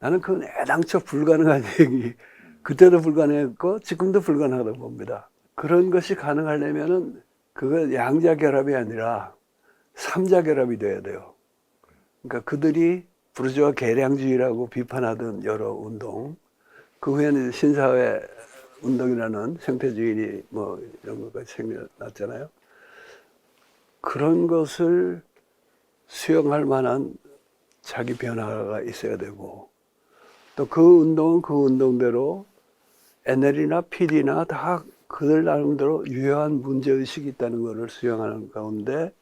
나는 그건 애당초 불가능한 얘기, 그때도 불가능했고 지금도 불가능하다고 봅니다. 그런 것이 가능하려면은 그거 양자 결합이 아니라 삼자 결합이 돼야 돼요. 그러니까 그들이 부르주아 계량주의라고 비판하던 여러 운동, 그 후에는 신사회 운동이라는 생태주의 뭐 이런 거가 생겨났잖아요. 그런 것을 수용할 만한 자기 변화가 있어야 되고, 또 그 운동은 그 운동대로 NL이나 PD나 다 그들 나름대로 유효한 문제의식이 있다는 것을 수용하는 가운데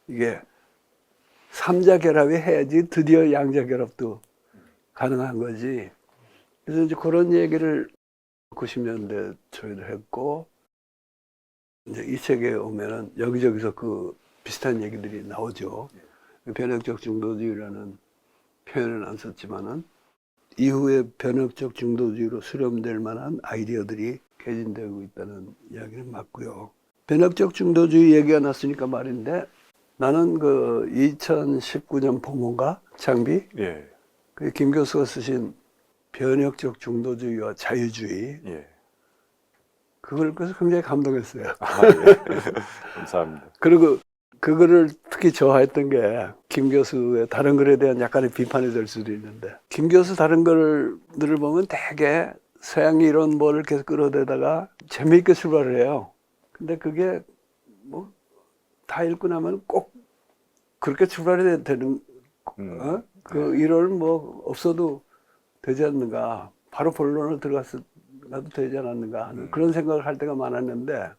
이게 삼자 결합이 해야지 드디어 양자 결합도 가능한 거지. 그래서 이제 그런 얘기를 90년대 초에도 했고, 이제 이 책에 오면은 여기저기서 그 비슷한 얘기들이 나오죠. 변혁적 중도주의라는 표현은 안 썼지만은 이후에 변혁적 중도주의로 수렴될 만한 아이디어들이 개진되고 있다는 이야기는 맞고요. 변혁적 중도주의 얘기가 났으니까 말인데, 나는 그 2019년 봄인가 장비
예.
그 김 교수가 쓰신 변혁적 중도주의와 자유주의,
예.
그걸 그래서 굉장히 감동했어요.
아, 예. 감사합니다.
그리고 그거를 특히 좋아했던 게 김 교수의 다른 글에 대한 약간의 비판이 될 수도 있는데, 김 교수 다른 글들을 보면 되게 서양 이론 뭐를 계속 끌어대다가 재미있게 출발을 해요. 근데 그게 뭐 다 읽고 나면 꼭 그렇게 출발이 되는 그 이론은 뭐 없어도 되지 않는가, 바로 본론을 들어가도 되지 않았는가 하는 그런 생각을 할 때가 많았는데,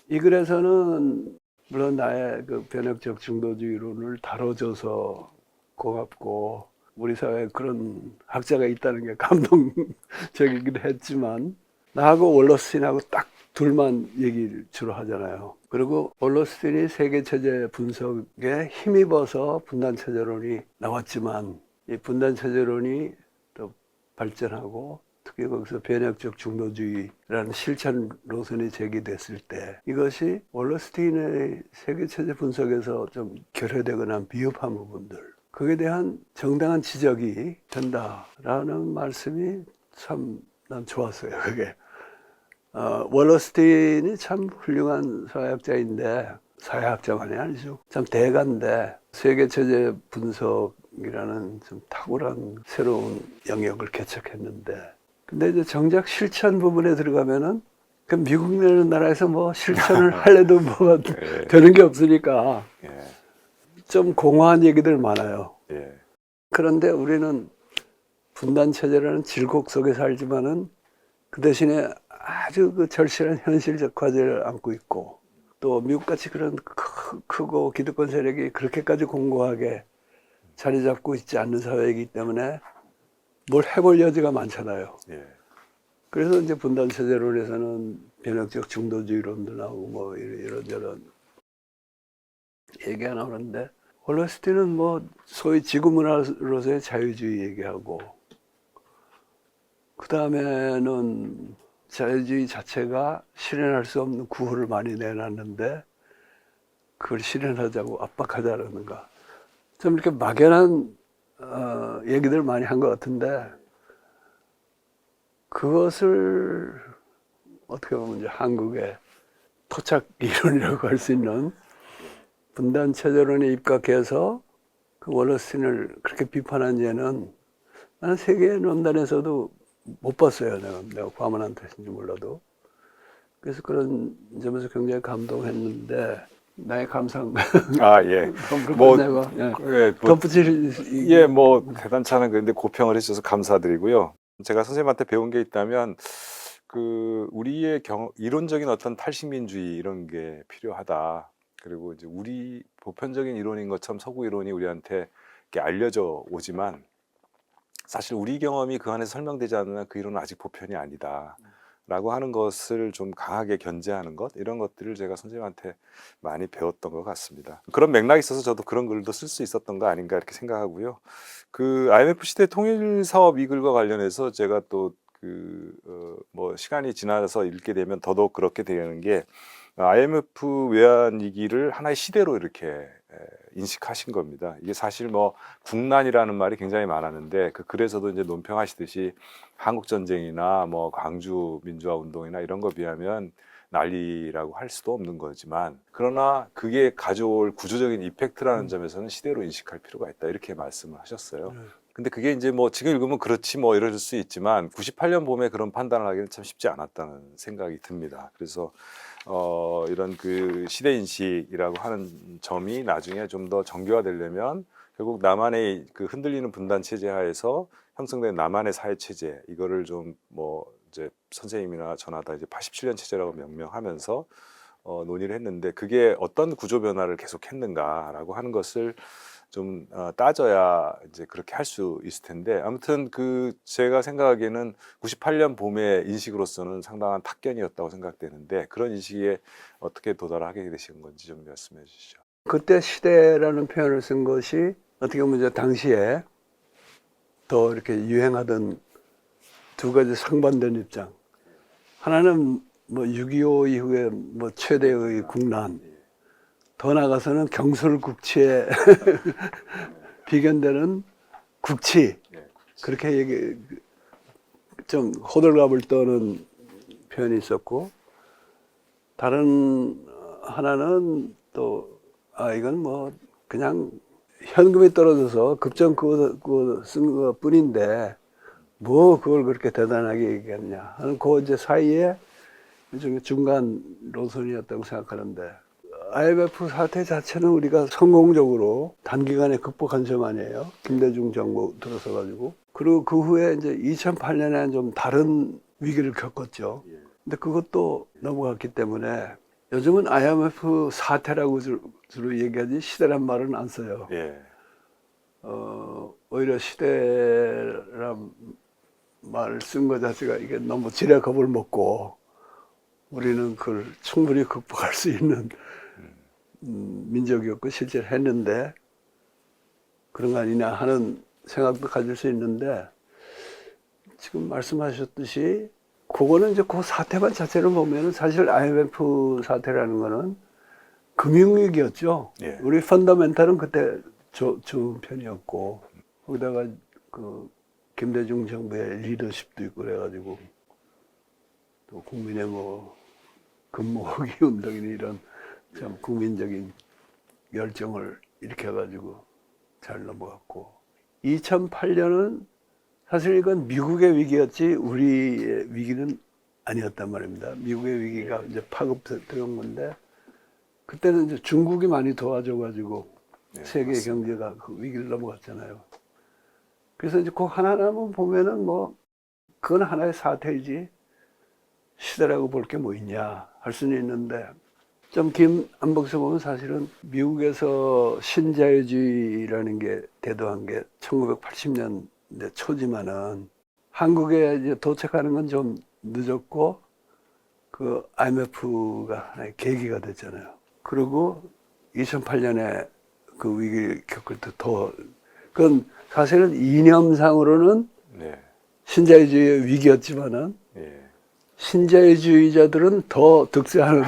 이 글에서는 물론 나의 그 변혁적 중도주의론을 다뤄줘서 고맙고, 우리 사회에 그런 학자가 있다는 게 감동적이기도 했지만, 나하고 월러스틴하고 딱 둘만 얘기를 주로 하잖아요. 그리고 월러스틴이 세계체제 분석에 힘입어서 분단체제론이 나왔지만, 이 분단체제론이 또 발전하고 특히 거기서 변혁적 중도주의라는 실천 노선이 제기됐을 때, 이것이 월러스틴의 세계체제 분석에서 좀 결여되거나 미흡한 부분들, 그에 대한 정당한 지적이 된다라는 말씀이 참 난 좋았어요. 그게 월러스틴이 참 훌륭한 사회학자인데, 사회학자만이 아니죠, 참 대가인데 세계체제 분석이라는 좀 탁월한 새로운 영역을 개척했는데, 근데 이제 정작 실천 부분에 들어가면은 그 미국이라는 나라에서 뭐 실천을 하려도 뭐가
예.
되는 게 없으니까
예.
좀 공허한 얘기들 많아요.
예.
그런데 우리는 분단체제라는 질곡 속에 살지만은 그 대신에 아주 그 절실한 현실적 과제를 안고 있고, 또 미국같이 그런 크고 기득권 세력이 그렇게까지 공고하게 자리 잡고 있지 않는 사회이기 때문에 뭘 해볼 여지가 많잖아요.
예.
그래서 이제 분단체제론에서는 변혁적 중도주의론도 나오고 뭐 이런저런 얘기가 나오는데, 월러스틴은 뭐 소위 지구문화로서의 자유주의 얘기하고, 그 다음에는 자유주의 자체가 실현할 수 없는 구호를 많이 내놨는데 그걸 실현하자고 압박하자라는가, 좀 이렇게 막연한 얘기들 많이 한 것 같은데, 그것을 어떻게 보면 이제 한국의 토착 이론이라고 할 수 있는 분단체제론에 입각해서 그 월러스틴을 그렇게 비판한 예는 나는 세계 논단에서도 못 봤어요. 내가 과문한 뜻인지 몰라도. 그래서 그런 점에서 굉장히 감동했는데, 나의 감상.
아, 예.
뭐,
예,
덧붙일.
예, 뭐 대단치 않은 근데 고평을 해주셔서 감사드리고요. 제가 선생님한테 배운 게 있다면 그 우리의 이론적인 어떤 탈식민주의 이런 게 필요하다. 그리고 이제 우리 보편적인 이론인 것처럼 서구 이론이 우리한테 이렇게 알려져 오지만 사실 우리 경험이 그 안에서 설명되지 않으면 그 이론은 아직 보편이 아니다 라고 하는 것을 좀 강하게 견제하는 것, 이런 것들을 제가 선생님한테 많이 배웠던 것 같습니다. 그런 맥락이 있어서 저도 그런 글도 쓸 수 있었던 거 아닌가 이렇게 생각하고요. 그 IMF 시대 통일 사업 이 글과 관련해서 제가 또 뭐 시간이 지나서 읽게 되면 더더욱 그렇게 되는 게, IMF 외환 위기를 하나의 시대로 이렇게 인식하신 겁니다. 이게 사실 뭐 국난이라는 말이 굉장히 많았는데, 그 글에서도 이제 논평하시듯이 한국 전쟁이나 뭐 광주 민주화 운동이나 이런 거 비하면 난리라고 할 수도 없는 거지만, 그러나 그게 가져올 구조적인 이펙트라는 점에서는 시대로 인식할 필요가 있다, 이렇게 말씀을 하셨어요. 근데 그게 이제 뭐 지금 읽으면 그렇지 뭐 이럴 수 있지만 98년 봄에 그런 판단을 하기는 참 쉽지 않았다는 생각이 듭니다. 그래서 이런 그 시대 인식이라고 하는 점이 나중에 좀 더 정교화되려면 결국 나만의 그 흔들리는 분단 체제 하에서 형성된 나만의 사회 체제, 이거를 좀 뭐 이제 선생님이나 저나 다 이제 87년 체제라고 명명하면서 논의를 했는데 그게 어떤 구조 변화를 계속했는가라고 하는 것을 좀 따져야 이제 그렇게 할 수 있을 텐데 아무튼 그 제가 생각하기에는 98년 봄의 인식으로서는 상당한 탁견이었다고 생각되는데 그런 인식에 어떻게 도달하게 되신 건지 좀 말씀해 주시죠.
그때 시대라는 표현을 쓴 것이 어떻게 보면 이제 당시에 더 이렇게 유행하던 두 가지 상반된 입장. 하나는 뭐 6.25 이후에 뭐 최대의 국난, 더 나아가서는 경술국치에 비견되는 국치. 그렇게 좀 호들갑을 떠는 표현이 있었고, 다른 하나는 또 이건 뭐 그냥 현금이 떨어져서 급정 그거 쓴 것 뿐인데 뭐 그걸 그렇게 대단하게 얘기했냐 하는 그 이제 사이에 일종의 중간 노선이었다고 생각하는데 IMF 사태 자체는 우리가 성공적으로 단기간에 극복한 점 아니에요. 김대중 정부 들어서 가지고. 그리고 그 후에 이제 2008년에 좀 다른 위기를 겪었죠. 근데 그것도 넘어갔기 때문에 요즘은 IMF 사태라고 주로 얘기하지 시대란 말은 안 써요.
예.
오히려 시대란 말을 쓴 것 자체가 이게 너무 지레 겁을 먹고 우리는 그걸 충분히 극복할 수 있는 민족이었고 실제로 했는데 그런 거 아니냐 하는 생각도 가질 수 있는데 지금 말씀하셨듯이 그거는 이제 그 사태만 자체를 보면은 사실 IMF 사태라는 거는 금융위기였죠.
예.
우리 펀더멘탈은 그때 좋은 편이었고 거기다가 그 김대중 정부의 리더십도 있고 그래가지고 또 국민의 뭐 금모으기 운동이니 이런 참 국민적인 열정을 일으켜가지고 잘 넘어갔고 2008년은 사실 이건 미국의 위기였지 우리의 위기는 아니었단 말입니다. 미국의 위기가 이제 파급들어온 건데 그때는 이제 중국이 많이 도와줘가지고 세계
맞습니다.
경제가 그 위기를 넘어갔잖아요. 그래서 이제 그 하나만 보면은 뭐 그건 하나의 사태이지 시대라고 볼 게 뭐 있냐 할 수는 있는데 좀 긴 안목에서 보면 사실은 미국에서 신자유주의라는 게 대도한 게 1980년대 초지만은 한국에 이제 도착하는 건 좀 늦었고 그 IMF가 하나의 계기가 됐잖아요. 그리고 2008년에 그 위기를 겪을 때 더 그건 사실은 이념상으로는
네.
신자유주의의 위기였지만은
예.
신자유주의자들은 더 득세하는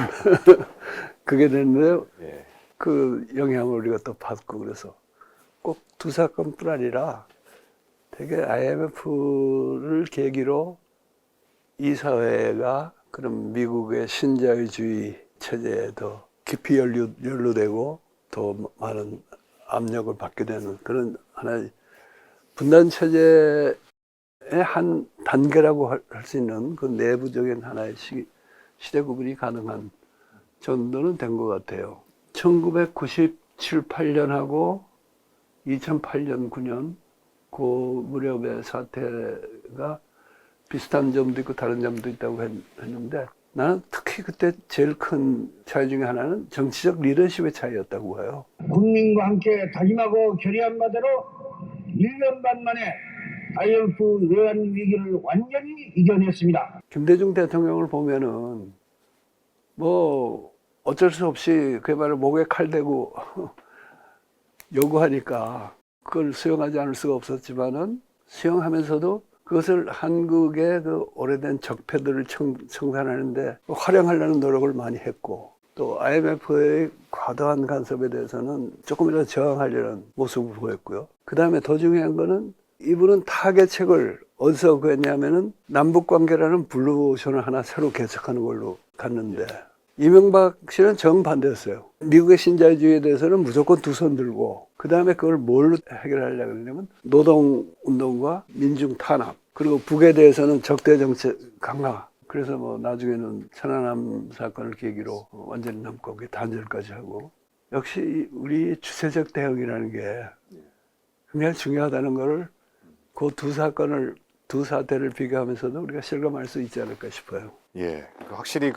그게 됐는데
예.
그 영향을 우리가 또 받고 그래서 꼭 두 사건뿐 아니라 되게 IMF를 계기로 이 사회가 그런 미국의 신자유주의 체제에 더 깊이 연루되고 더 많은 압력을 받게 되는 그런 하나의 분단 체제의 한 단계라고 할 수 있는 그 내부적인 하나의 시대 구분이 가능한 정도는 된 것 같아요. 1997, 8년하고 2008년, 9년 그 무렵의 사태가 비슷한 점도 있고 다른 점도 있다고 했는데 나는 특히 그때 제일 큰 차이 중에 하나는 정치적 리더십의 차이였다고 봐요.
국민과 함께 다짐하고 결의한 바대로 1년 반 만에 IMF 외환 위기를 완전히 이겨냈습니다.
김대중 대통령을 보면은 뭐 어쩔 수 없이 그야말로 목에 칼 대고 요구하니까 그걸 수용하지 않을 수가 없었지만은 수용하면서도 그것을 한국의 그 오래된 적폐들을 청산하는데 활용하려는 노력을 많이 했고 또 IMF의 과도한 간섭에 대해서는 조금이라도 저항하려는 모습을 보였고요. 그 다음에 더 중요한 거는 이분은 타개책을 어디서 구했냐면은 남북관계라는 블루오션을 하나 새로 개척하는 걸로 갔는데 이명박 씨는 정반대였어요. 미국의 신자유주의에 대해서는 무조건 두 손 들고 그 다음에 그걸 뭘로 해결하려고 그러냐면 노동운동과 민중 탄압 그리고 북에 대해서는 적대정책 강화 그래서 뭐 나중에는 천안함 사건을 계기로 완전히 남북관계 단절까지 하고 역시 우리 주체적 대응이라는 게 굉장히 중요하다는 것을 그 두 사건을 두 사태를 비교하면서도 우리가 실감할 수 있지 않을까 싶어요.
예, 확실히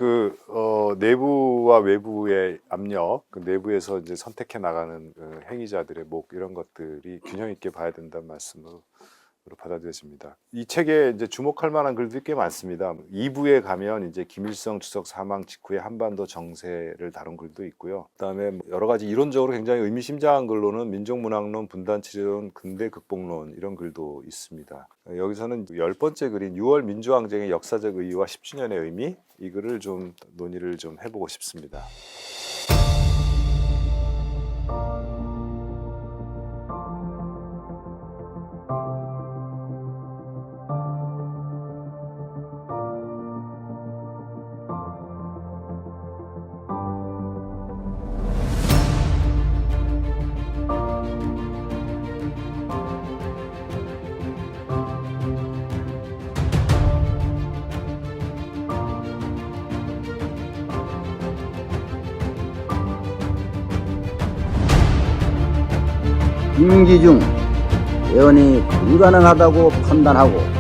내부와 외부의 압력, 그 내부에서 이제 선택해 나가는 그 행위자들의 목 이런 것들이 균형 있게 봐야 된다는 말씀으로 받아들여집니다. 이 책에 이제 주목할 만한 글들이 꽤 많습니다. 2부에 가면 이제 김일성 주석 사망 직후의 한반도 정세를 다룬 글도 있고요. 그다음에 여러 가지 이론적으로 굉장히 의미심장한 글로는 민족문학론, 분단체제론, 근대 극복론 이런 글도 있습니다. 여기서는 10번째 글인 6월 민주항쟁의 역사적 의의와 10주년의 의미 이 글을 좀 논의를 좀 해보고 싶습니다.
임기중 예언이 불가능하다고 판단하고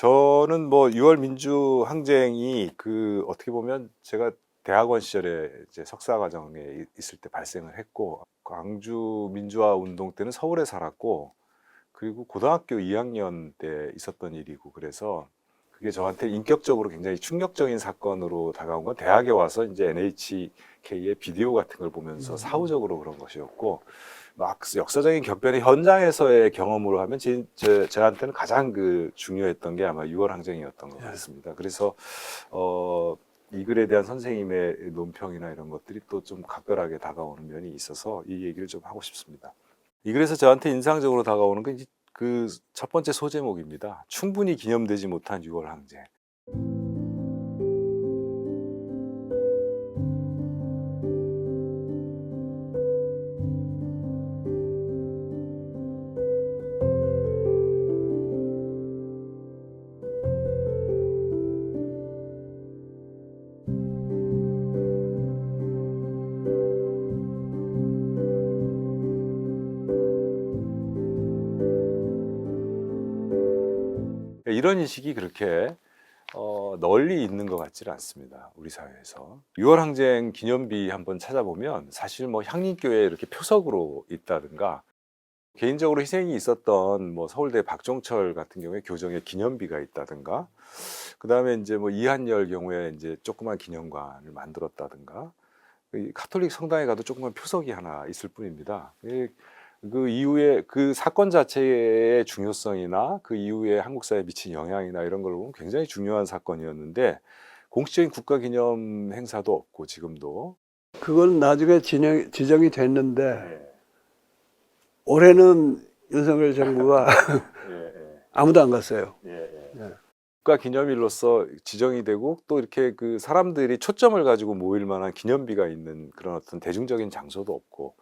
저는 뭐 6월 민주 항쟁이 어떻게 보면 제가 대학원 시절에 이제 석사 과정에 있을 때 발생을 했고 광주 민주화 운동 때는 서울에 살았고 그리고 고등학교 2학년 때 있었던 일이고 그래서 그게 저한테 인격적으로 굉장히 충격적인 사건으로 다가온 건 대학에 와서 이제 NHK의 비디오 같은 걸 보면서 사후적으로 그런 것이었고 막 역사적인 격변의 현장에서의 경험으로 하면 저한테는 가장 중요했던 게 아마 6월 항쟁이었던 것 같습니다. 그래서 이 글에 대한 선생님의 논평이나 이런 것들이 또 좀 각별하게 다가오는 면이 있어서 이 얘기를 좀 하고 싶습니다. 이 글에서 저한테 인상적으로 다가오는 건 그 첫 번째 소제목입니다. 충분히 기념되지 못한 6월 항쟁. 이런 인식이 그렇게 널리 있는 것 같지는 않습니다. 우리 사회에서. 6월 항쟁 기념비 한번 찾아보면 사실 뭐 향림교회에 이렇게 표석으로 있다든가 개인적으로 희생이 있었던 뭐 서울대 박종철 같은 경우에 교정에 기념비가 있다든가 그다음에 이제 뭐 이한열 경우에 이제 조그만 기념관을 만들었다든가 가톨릭 성당에 가도 조그만 표석이 하나 있을 뿐입니다. 그 이후에 그 사건 자체의 중요성이나 그 이후에 한국 사회에 미친 영향이나 이런 걸 보면 굉장히 중요한 사건이었는데 공식적인 국가기념 행사도 없고 지금도
그건 나중에 지정이 됐는데 올해는 윤석열 정부가 아무도 안 갔어요.
국가기념일로서 지정이 되고 또 이렇게 그 사람들이 초점을 가지고 모일 만한 기념비가 있는 그런 어떤 대중적인 장소도 없고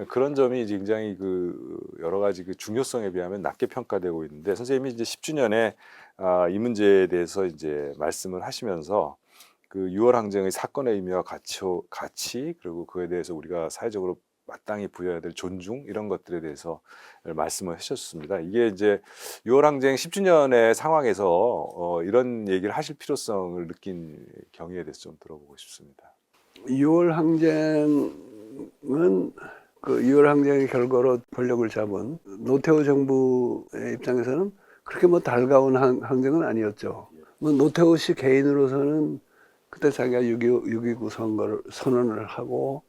그런 점이 굉장히 여러 가지 중요성에 비하면 낮게 평가되고 있는데 선생님이 이제 10주년에 이 문제에 대해서 이제 말씀을 하시면서 그 6월 항쟁의 사건의 의미와 가치 그리고 그에 대해서 우리가 사회적으로 마땅히 부여해야 될 존중 이런 것들에 대해서 말씀을 하셨습니다. 이게 이제 6월 항쟁 10주년의 상황에서 이런 얘기를 하실 필요성을 느낀 경위에 대해서 좀 들어보고 싶습니다.
6월 항쟁은 그 6월 항쟁의 결과로 권력을 잡은 노태우 정부의 입장에서는 그렇게 뭐 달가운 항쟁은 아니었죠. 뭐 노태우 씨 개인으로서는 그때 자기가 6.29 선거를 선언을 하고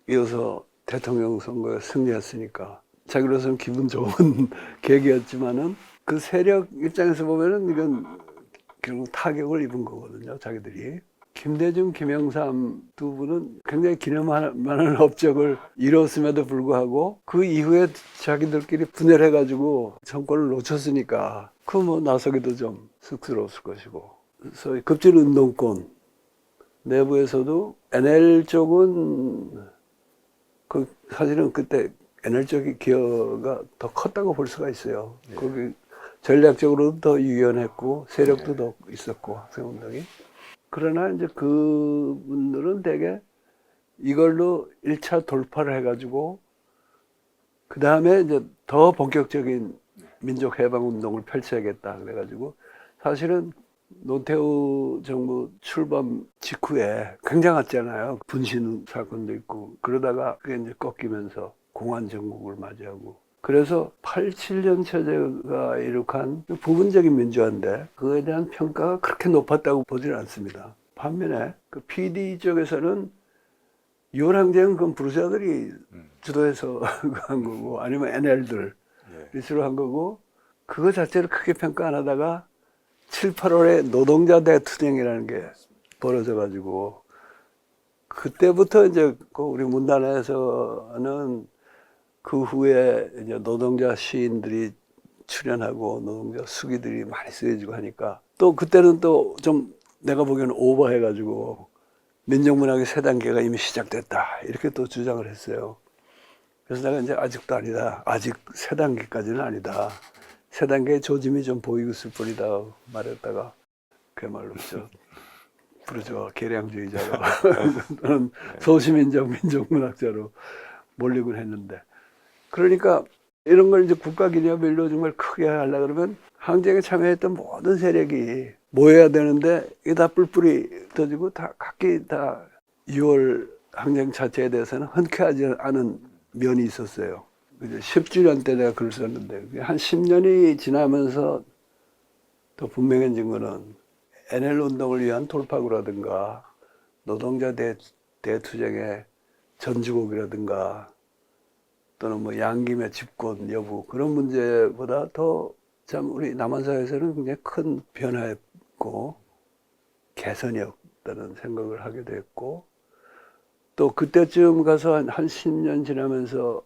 이어서 대통령 선거에 승리했으니까 자기로서는 기분 좋은 계기였지만은 그 세력 입장에서 보면은 이건 결국 타격을 입은 거거든요, 자기들이. 김대중, 김영삼 두 분은 굉장히 기념할 만한 업적을 이뤘음에도 불구하고 그 이후에 자기들끼리 분열해가지고 정권을 놓쳤으니까 그 뭐 나서기도 좀 쑥스러웠을 것이고, 소위 급진운동권 내부에서도 NL 쪽은 그 사실은 그때 NL 쪽의 기여가 더 컸다고 볼 수가 있어요.
예.
거기 전략적으로도 더 유연했고 세력도 더 있었고 학생운동이. 그러나 이제 그분들은 대개 이걸로 1차 돌파를 해가지고 그 다음에 이제 더 본격적인 민족 해방 운동을 펼쳐야겠다 그래가지고 사실은 노태우 정부 출범 직후에 굉장했잖아요. 분신 사건도 있고 그러다가 그게 이제 꺾이면서 공안 정국을 맞이하고 그래서 87년 체제가 이룩한 부분적인 민주화인데 그거에 대한 평가가 그렇게 높았다고 보지는 않습니다. 반면에 그 PD 쪽에서는 6월 항쟁은 그건 부르주아들이 주도해서 한 거고 아니면 NL들
예.
주로 한 거고 그거 자체를 크게 평가 안 하다가 7, 8월에 노동자 대투쟁이라는 게 벌어져 가지고 그때부터 이제 그 우리 문단에서는 그 후에 이제 노동자 시인들이 출연하고 노동자 수기들이 많이 쓰여지고 하니까 또 그때는 또 좀 내가 보기에는 오버해가지고 민족문학의 새 단계가 이미 시작됐다 이렇게 또 주장을 했어요. 그래서 내가 이제 아직도 아니다. 아직 새 단계까지는 아니다. 새 단계의 조짐이 좀 보이고 있을 뿐이다 말했다가 그야말로 부르주아 계량주의자로 또는 소시민적 민족문학자로 몰리곤 했는데 그러니까 이런 걸 이제 국가기념일로 정말 크게 하려고 그러면 항쟁에 참여했던 모든 세력이 모여야 되는데 이게 다 뿔뿔이 터지고 다 각기 다 6월 항쟁 자체에 대해서는 흔쾌하지 않은 면이 있었어요. 10주년 때 내가 글을 썼는데 한 10년이 지나면서 더 분명해진 거는 NL 운동을 위한 돌파구라든가 노동자 대투쟁의 전주곡이라든가 또는 뭐 양김의 집권 여부 그런 문제보다 더 참 우리 남한 사회에서는 굉장히 큰 변화였고 개선이었다는 생각을 하게 됐고 또 그때쯤 가서 한 10년 지나면서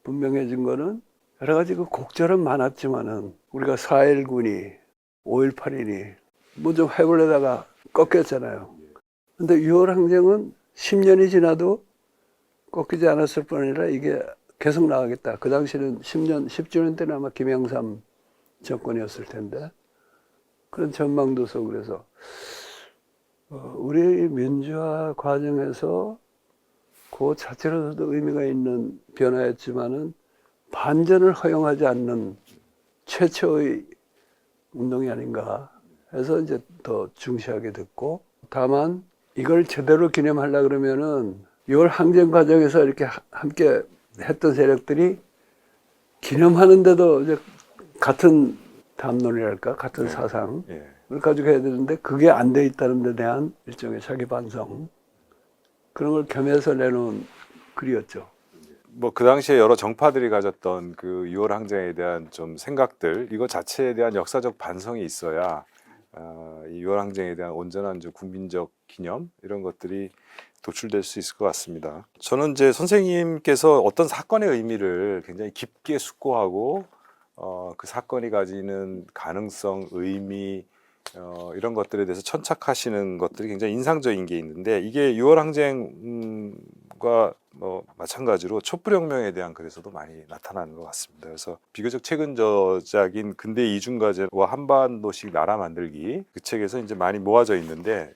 분명해진 거는 여러 가지 그 곡절은 많았지만은 우리가 4.19니 5.18이니 뭐 좀 해보려다가 꺾였잖아요. 근데 6월 항쟁은 10년이 지나도 꺾이지 않았을 뿐 아니라 이게 계속 나가겠다. 그 당시는 10주년 때는 아마 김영삼 정권이었을 텐데 그런 전망도 서 그래서 우리 민주화 과정에서 그 자체로서도 의미가 있는 변화였지만은 반전을 허용하지 않는 최초의 운동이 아닌가 해서 이제 더 중시하게 됐고 다만 이걸 제대로 기념하려 그러면은 6월 항쟁 과정에서 이렇게 함께 했던 세력들이 기념하는데도 이제 같은 담론이랄까 같은 사상을 가지고 해야 되는데 그게 안 돼 있다는 데 대한 일종의 자기 반성 그런 걸 겸해서 내놓은 글이었죠.
뭐 그 당시에 여러 정파들이 가졌던 그 6월 항쟁에 대한 좀 생각들 이거 자체에 대한 역사적 반성이 있어야 이 6월 항쟁에 대한 온전한 국민적 기념 이런 것들이 도출될 수 있을 것 같습니다. 저는 이제 선생님께서 어떤 사건의 의미를 굉장히 깊게 숙고하고 그 사건이 가지는 가능성, 의미 이런 것들에 대해서 천착하시는 것들이 굉장히 인상적인 게 있는데 이게 6월 항쟁과 마찬가지로 촛불혁명에 대한 글에서도 많이 나타나는 것 같습니다. 그래서 비교적 최근 저작인 근대 이중과제와 한반도식 나라 만들기 그 책에서 이제 많이 모아져 있는데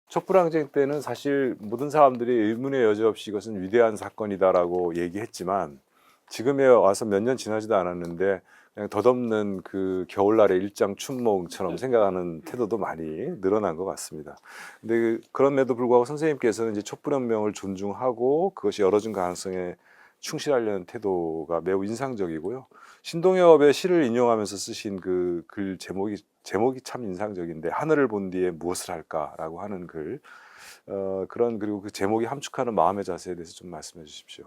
촛불항쟁 때는 사실 모든 사람들이 의문의 여지 없이 이것은 위대한 사건이다라고 얘기했지만 지금에 와서 몇 년 지나지도 않았는데 그냥 덧없는 그 겨울날의 일장 춘몽처럼 생각하는 태도도 많이 늘어난 것 같습니다. 근데 그럼에도 불구하고 선생님께서는 이제 촛불혁명을 존중하고 그것이 열어준 가능성에 충실하려는 태도가 매우 인상적이고요. 신동엽의 시를 인용하면서 쓰신 그 글 제목이 참 인상적인데 하늘을 본 뒤에 무엇을 할까라고 하는 글 그리고 그 제목이 함축하는 마음의 자세에 대해서 좀 말씀해 주십시오.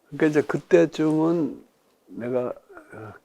그러니까 이제 그때쯤은 내가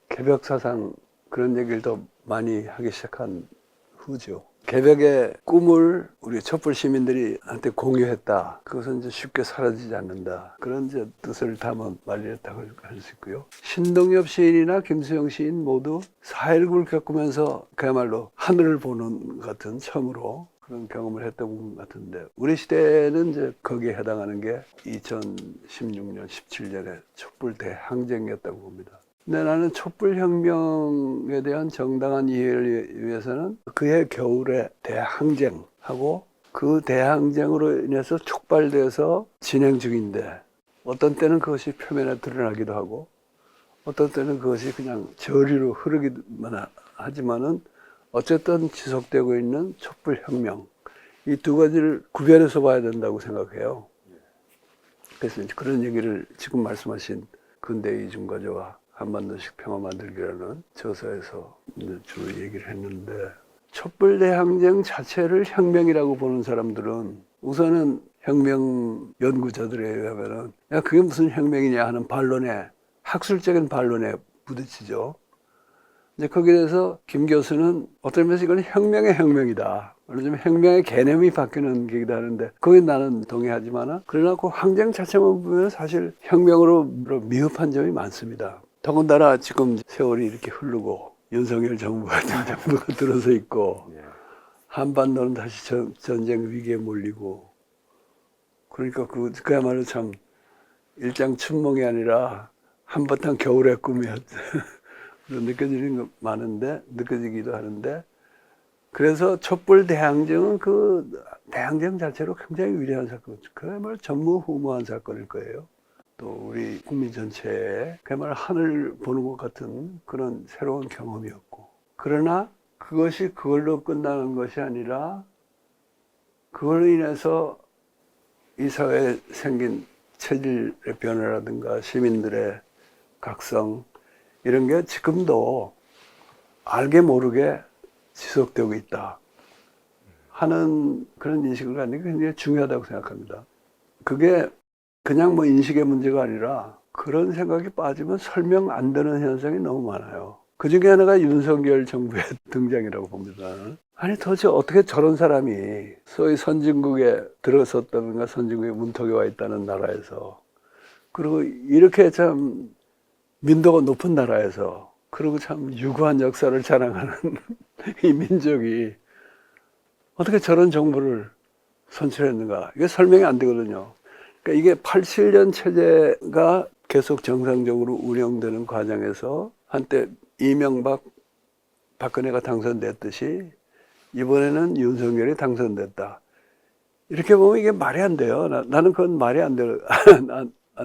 개벽 사상 그런 얘기를 더 많이 하기 시작한 후죠. 개벽의 꿈을 우리 촛불 시민들이 한테 공유했다. 그것은 이제 쉽게 사라지지 않는다. 그런 이제 뜻을 담은 말이었다고 할 수 있고요. 신동엽 시인이나 김수영 시인 모두 4.19를 겪으면서 그야말로 하늘을 보는 것 같은 처음으로 그런 경험을 했던 것 같은데 우리 시대는 이제 거기에 해당하는 게 2016년, 17년의 촛불 대항쟁이었다고 봅니다. 근데 나는 촛불혁명에 대한 정당한 이해를 위해서는 그해 겨울에 대항쟁하고 그 대항쟁으로 인해서 촉발돼서 진행 중인데 어떤 때는 그것이 표면에 드러나기도 하고 어떤 때는 그것이 그냥 저리로 흐르기만 하지만은 어쨌든 지속되고 있는 촛불혁명 이 두 가지를 구별해서 봐야 된다고 생각해요. 그래서 이제 그런 얘기를 지금 말씀하신 근대 이중과제와 한반도식 평화 만들기라는 저서에서 주로 얘기를 했는데 촛불 대항쟁 자체를 혁명이라고 보는 사람들은 우선은 혁명 연구자들에 의하면은 야 그게 무슨 혁명이냐 하는 반론에 학술적인 반론에 부딪히죠. 이제 거기에 대해서 김 교수는 어떤 면에서 이건 혁명의 혁명이다. 요즘 혁명의 개념이 바뀌는 계기다 하는데 거기 나는 동의하지만은 그러나 그 항쟁 자체만 보면 사실 혁명으로 미흡한 점이 많습니다. 더군다나 지금 세월이 이렇게 흐르고 윤석열 정부 같은 정부가 들어서 있고 한반도는 다시 전쟁 위기에 몰리고 그러니까 그야말로 참 일장춘몽이 아니라 한바탕 겨울의 꿈이었다. 그런 느껴지는 거 느껴지기도 하는데 그래서 촛불 대항쟁은 그 대항쟁 자체로 굉장히 위대한 사건, 그야말로 전무후무한 사건일 거예요. 또 우리 국민 전체에 그야말로 하늘 보는 것 같은 그런 새로운 경험이었고 그러나 그것이 그걸로 끝나는 것이 아니라 그걸로 인해서 이 사회에 생긴 체질의 변화라든가 시민들의 각성 이런 게 지금도 알게 모르게 지속되고 있다 하는 그런 인식을 갖는 게 굉장히 중요하다고 생각합니다. 그게 그냥 뭐 인식의 문제가 아니라 그런 생각이 빠지면 설명 안 되는 현상이 너무 많아요. 그 중에 하나가 윤석열 정부의 등장이라고 봅니다. 아니 도대체 어떻게 저런 사람이 소위 선진국에 들어섰다든가 선진국의 문턱에 와 있다는 나라에서 그리고 이렇게 참 민도가 높은 나라에서 그리고 참 유구한 역사를 자랑하는 이 민족이 어떻게 저런 정부를 선출했는가 이게 설명이 안 되거든요. 그러니까 이게 87년 체제가 계속 정상적으로 운영되는 과정에서 한때 이명박, 박근혜가 당선됐듯이 이번에는 윤석열이 당선됐다. 이렇게 보면 이게 말이 안 돼요. 나는 그건 말이 안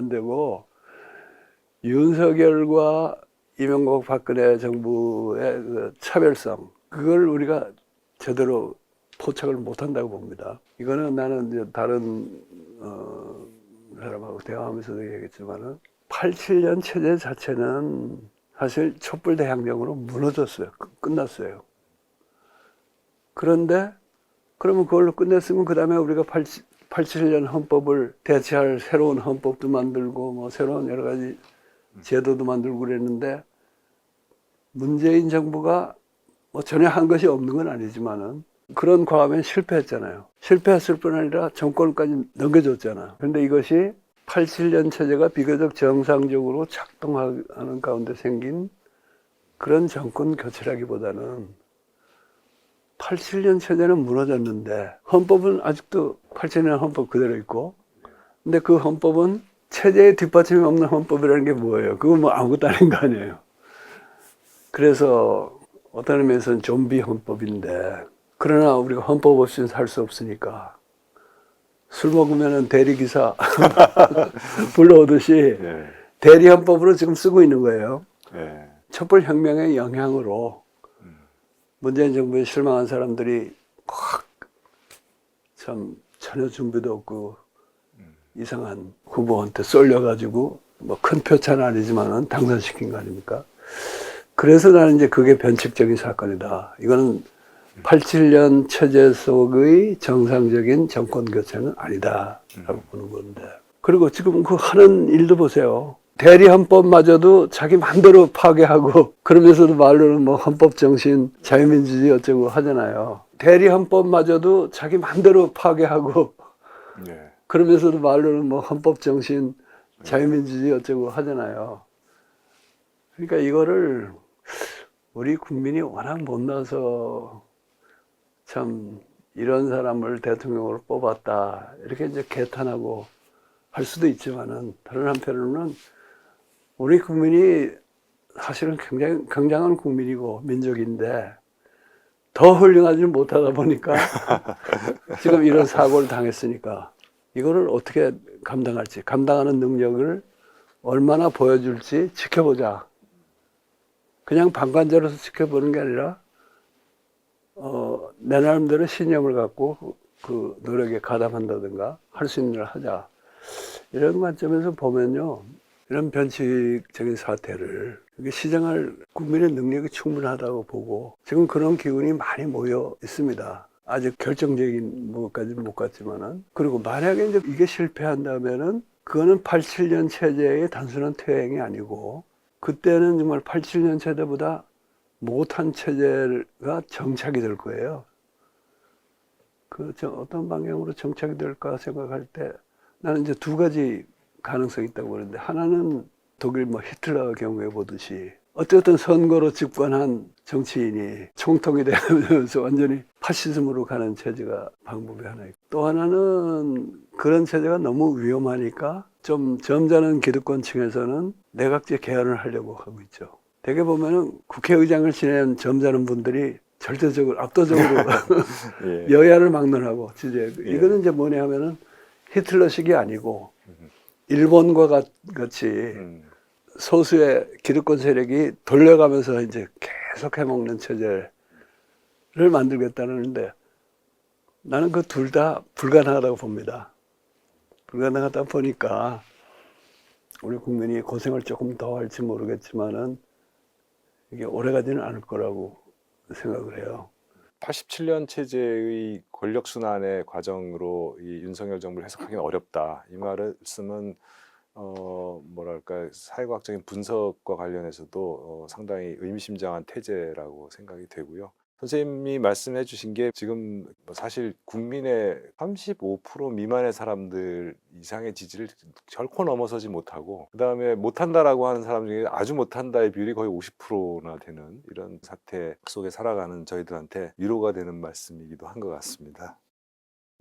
되고 윤석열과 이명박, 박근혜 정부의 그 차별성 그걸 우리가 제대로 포착을 못한다고 봅니다. 이거는 나는 이제 다른 사람하고 대화하면서도 얘기했지만은 87년 체제 자체는 사실 촛불 대항쟁으로 무너졌어요. 끝났어요. 그런데 그러면 그걸로 끝냈으면 그 다음에 우리가 87년 헌법을 대체할 새로운 헌법도 만들고 뭐 새로운 여러 가지 제도도 만들고 그랬는데 문재인 정부가 뭐 전혀 한 것이 없는 건 아니지만은 그런 과업엔 실패했잖아요. 실패했을 뿐 아니라 정권까지 넘겨줬잖아. 그런데 이것이 87년 체제가 비교적 정상적으로 작동하는 가운데 생긴 그런 정권 교체라기보다는 87년 체제는 무너졌는데 헌법은 아직도 87년 헌법 그대로 있고 근데 그 헌법은 체제에 뒷받침이 없는 헌법이라는 게 뭐예요? 그건 뭐 아무것도 아닌 거 아니에요. 그래서 어떤 의미에서는 좀비 헌법인데 그러나 우리가 헌법 없이는 살 수 없으니까 술 먹으면 대리기사 불러오듯이
예.
대리헌법으로 지금 쓰고 있는 거예요.
예.
촛불혁명의 영향으로 문재인 정부에 실망한 사람들이 참 전혀 준비도 없고 이상한 후보한테 쏠려가지고 뭐 큰 표차는 아니지만은 당선시킨 거 아닙니까? 그래서 나는 이제 그게 변칙적인 사건이다. 이거는 87년 체제 속의 정상적인 정권 교체는 아니다라고 보는 건데. 그리고 지금 그 하는 일도 보세요. 대리헌법마저도 자기 마음대로 파괴하고 그러면서도 말로는 뭐 헌법 정신, 자유민주주의 어쩌고 하잖아요. 대리헌법마저도 자기 마음대로 파괴하고
예.
그러면서도 말로는 뭐 헌법 정신, 자유민주주의 어쩌고 하잖아요. 그러니까 이거를 우리 국민이 워낙 못나서 참 이런 사람을 대통령으로 뽑았다 이렇게 이제 개탄하고 할 수도 있지만은 다른 한편으로는 우리 국민이 사실은 굉장히 굉장한 국민이고 민족인데 더 훌륭하지 못하다 보니까 지금 이런 사고를 당했으니까 이거를 어떻게 감당할지, 감당하는 능력을 얼마나 보여줄지 지켜보자. 그냥 방관자로서 지켜보는 게 아니라 내 나름대로 신념을 갖고 그 노력에 가담한다든가 할 수 있는 일을 하자. 이런 관점에서 보면요. 이런 변칙적인 사태를 시정할 국민의 능력이 충분하다고 보고 지금 그런 기운이 많이 모여 있습니다. 아직 결정적인 무엇까지는 못 갔지만은. 그리고 만약에 이제 이게 실패한다면은 그거는 87년 체제의 단순한 퇴행이 아니고 그때는 정말 87년 체제보다 못한 체제가 정착이 될 거예요. 어떤 방향으로 정착이 될까 생각할 때 나는 이제 두 가지 가능성이 있다고 보는데 하나는 독일 뭐 히틀러 경우에 보듯이 어쨌든 선거로 집권한 정치인이 총통이 되면서 완전히 파시즘으로 가는 체제가 방법이 하나 있고 또 하나는 그런 체제가 너무 위험하니까 좀 점잖은 기득권층에서는 내각제 개헌을 하려고 하고 있죠. 대개 보면은 국회의장을 지낸 점잖은 분들이 절대적으로 압도적으로
예.
여야를 막론하고 지지해.
예.
이거는 이제 뭐냐 하면은 히틀러식이 아니고 일본과 같이 소수의 기득권 세력이 돌려가면서 이제 계속 해먹는 체제를 만들겠다는데 나는 그 둘 다 불가능하다고 봅니다. 불가능하다 보니까 우리 국민이 고생을 조금 더 할지 모르겠지만은 이게 오래가지는 않을 거라고 생각을 해요.
87년 체제의 권력 순환의 과정으로 이 윤석열 정부를 해석하기는 어렵다. 이 말씀은 뭐랄까 사회과학적인 분석과 관련해서도 상당히 의미심장한 태제라고 생각이 되고요. 선생님이 말씀해 주신 게 지금 사실 국민의 35% 미만의 사람들 이상의 지지를 결코 넘어서지 못하고 그다음에 못한다라고 하는 사람 중에 아주 못한다의 비율이 거의 50%나 되는 이런 사태 속에 살아가는 저희들한테 위로가 되는 말씀이기도 한 것 같습니다.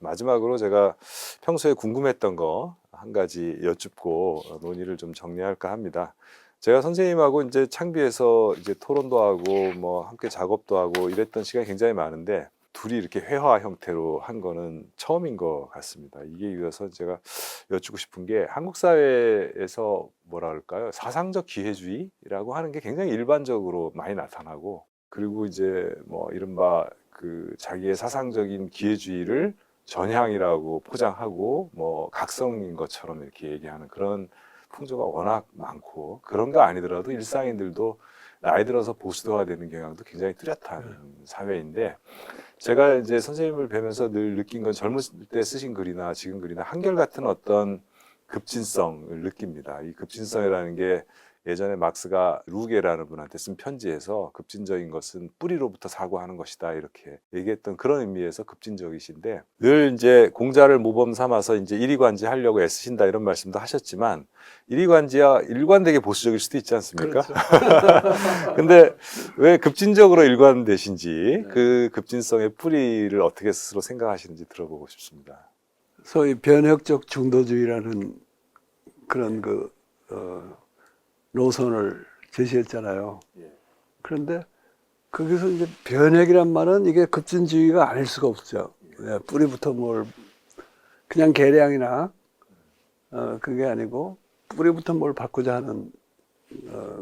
마지막으로 제가 평소에 궁금했던 거 한 가지 여쭙고 논의를 좀 정리할까 합니다. 제가 선생님하고 이제 창비에서 이제 토론도 하고 뭐 함께 작업도 하고 이랬던 시간이 굉장히 많은데 둘이 이렇게 회화 형태로 한 거는 처음인 것 같습니다. 이게 이어서 제가 여쭙고 싶은 게 한국 사회에서 뭐라 그럴까요? 사상적 기회주의라고 하는 게 굉장히 일반적으로 많이 나타나고 그리고 이제 뭐 이른바 그 자기의 사상적인 기회주의를 전향이라고 포장하고 뭐 각성인 것처럼 이렇게 얘기하는 그런 풍조가 워낙 많고 그런 거 아니더라도 일상인들도 나이 들어서 보수화되는 경향도 굉장히 뚜렷한 사회인데 제가 이제 선생님을 뵈면서 늘 느낀 건 젊었을 때 쓰신 글이나 지금 글이나 한결같은 어떤 급진성을 느낍니다. 이 급진성이라는 게 예전에 막스가 루게라는 분한테 쓴 편지에서 급진적인 것은 뿌리로부터 사고하는 것이다 이렇게 얘기했던 그런 의미에서 급진적이신데 늘 이제 공자를 모범 삼아서 이제 일이관지하려고 애쓰신다 이런 말씀도 하셨지만 일이관지야 일관되게 보수적일 수도 있지 않습니까?
그렇죠.
근데 왜 급진적으로 일관되신지 그 급진성의 뿌리를 어떻게 스스로 생각하시는지 들어보고 싶습니다.
소위 변혁적 중도주의라는 그런 노선을 제시했잖아요. 그런데 거기서 이제 변혁이란 말은 이게 급진주의가 아닐 수가 없죠. 예, 뿌리부터 뭘 그냥 계량이나 그게 아니고 뿌리부터 뭘 바꾸자 하는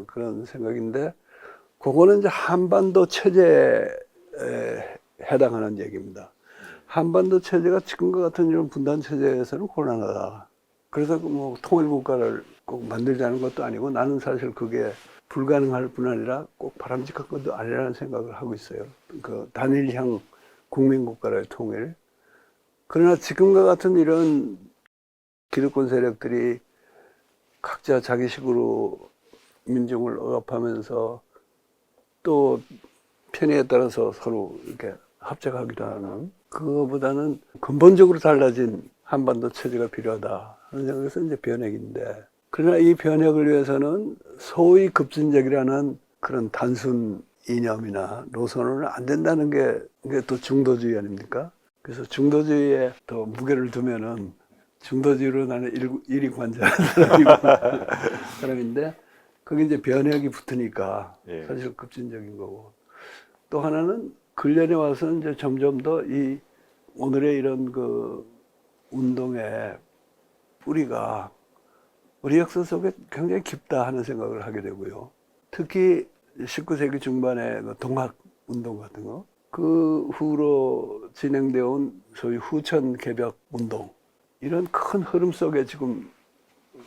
그런 생각인데 그거는 이제 한반도 체제에 해당하는 얘기입니다. 한반도 체제가 지금과 같은 이런 분단 체제에서는 곤란하다. 그래서 뭐 통일국가를 꼭 만들자는 것도 아니고 나는 사실 그게 불가능할 뿐 아니라 꼭 바람직한 것도 아니라는 생각을 하고 있어요. 그 단일형 국민국가의 통일. 그러나 지금과 같은 이런 기득권 세력들이 각자 자기식으로 민중을 억압하면서 또 편의에 따라서 서로 이렇게 합작하기도 하는 그거보다는 근본적으로 달라진 한반도 체제가 필요하다 하는 생각에서 이제 변혁인데 그러나 이 변혁을 위해서는 소위 급진적이라는 그런 단순 이념이나 노선은 안 된다는 게 이게 또 중도주의 아닙니까? 그래서 중도주의에 더 무게를 두면은 중도주의로 나는 일익만장하는 사람인데 그게 이제 변혁이 붙으니까
예.
사실 급진적인 거고 또 하나는 근련에 와서 이제 점점 더 이 오늘의 이런 그 운동의 뿌리가 우리 역사 속에 굉장히 깊다 하는 생각을 하게 되고요. 특히 19세기 중반의 그 동학 운동 같은 거, 그 후로 진행되어 온 소위 후천 개벽 운동, 이런 큰 흐름 속에 지금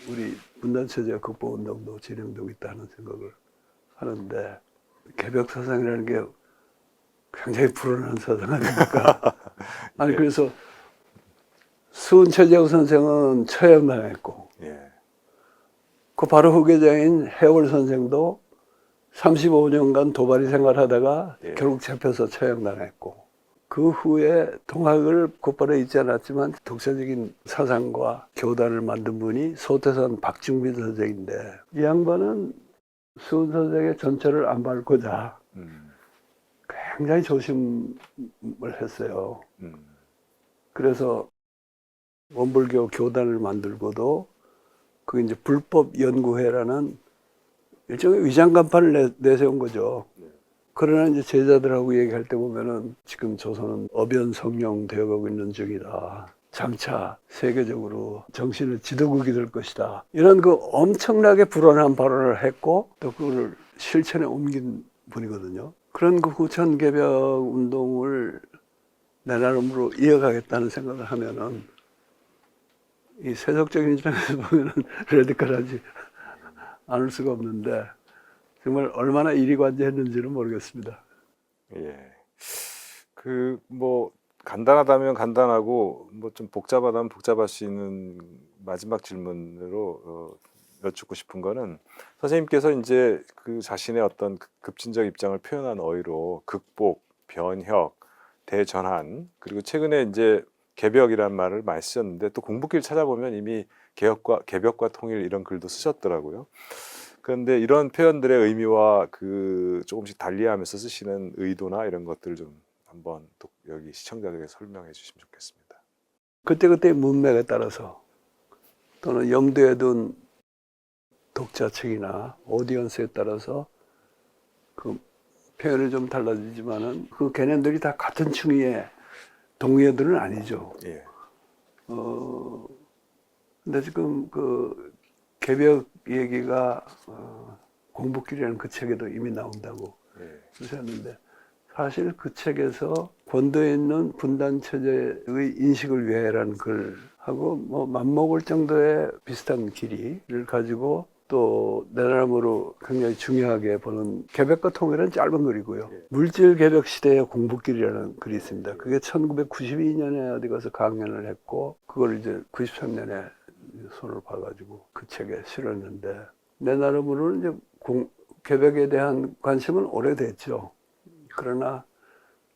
우리 분단체제 극복 운동도 진행되고 있다는 생각을 하는데 개벽 사상이라는 게 굉장히 불안한 사상 아닙니까? 아니 그래서 수은최재우 선생은 처형당했고
예.
그 바로 후계자인 해월 선생도 35년간 도발이 생활하다가
예.
결국 잡혀서 처형당했고 그 후에 동학을 곧바로 잊지 않았지만 독자적인 사상과 교단을 만든 분이 소태산 박중빈 선생인데 이 양반은 수은 선생의 전철을 안 밟고자 굉장히 조심을 했어요. 그래서 원불교 교단을 만들고도 그게 이제 불법연구회라는 일종의 위장간판을 내세운 거죠. 그러나 이제 제자들하고 얘기할 때 보면은 지금 조선은 어변성령 되어가고 있는 중이다. 장차 세계적으로 정신의 지도국이 될 것이다. 이런 그 엄청나게 불안한 발언을 했고 또 그걸 실천에 옮긴 분이거든요. 그런 그 후천개벽 운동을 내 나름으로 이어가겠다는 생각을 하면은 이 세속적인 입장에서 보면은 레디컬하지 않을 수가 없는데 정말 얼마나 이리관계했는지는 모르겠습니다.
예. 그 뭐 간단하다면 간단하고 뭐 좀 복잡하다면 복잡할 수 있는 마지막 질문으로 여쭙고 싶은 거는 선생님께서 이제 그 자신의 어떤 급진적 입장을 표현한 어휘로 극복, 변혁, 대전환 그리고 최근에 이제 개벽이라는 말을 많이 쓰셨는데 또 공부길 찾아보면 이미 개벽과 통일 이런 글도 쓰셨더라고요. 그런데 이런 표현들의 의미와 그 조금씩 달리하면서 쓰시는 의도나 이런 것들을 좀 한번 또 여기 시청자들에게 설명해 주시면 좋겠습니다.
그때그때 문맥에 따라서 또는 염두에 둔 독자층이나 오디언스에 따라서 그 표현이 좀 달라지지만은 그 개념들이 다 같은 층위의 동의어들은 아니죠.
예.
근데 지금 그 개벽 얘기가 공부길이라는 그 책에도 이미 나온다고
예.
쓰셨는데 사실 그 책에서 권도에 있는 분단 체제의 인식을 위해라는 글하고 뭐 맞먹을 정도의 비슷한 길이를 가지고 또 내 나름으로 굉장히 중요하게 보는 개벽과 통일은 짧은 글이고요. 물질 개벽 시대의 공부길이라는 글이 있습니다. 그게 1992년에 어디 가서 강연을 했고 그걸 이제 93년에 손을 봐가지고 그 책에 실었는데 내 나름으로는 이제 개벽에 대한 관심은 오래됐죠. 그러나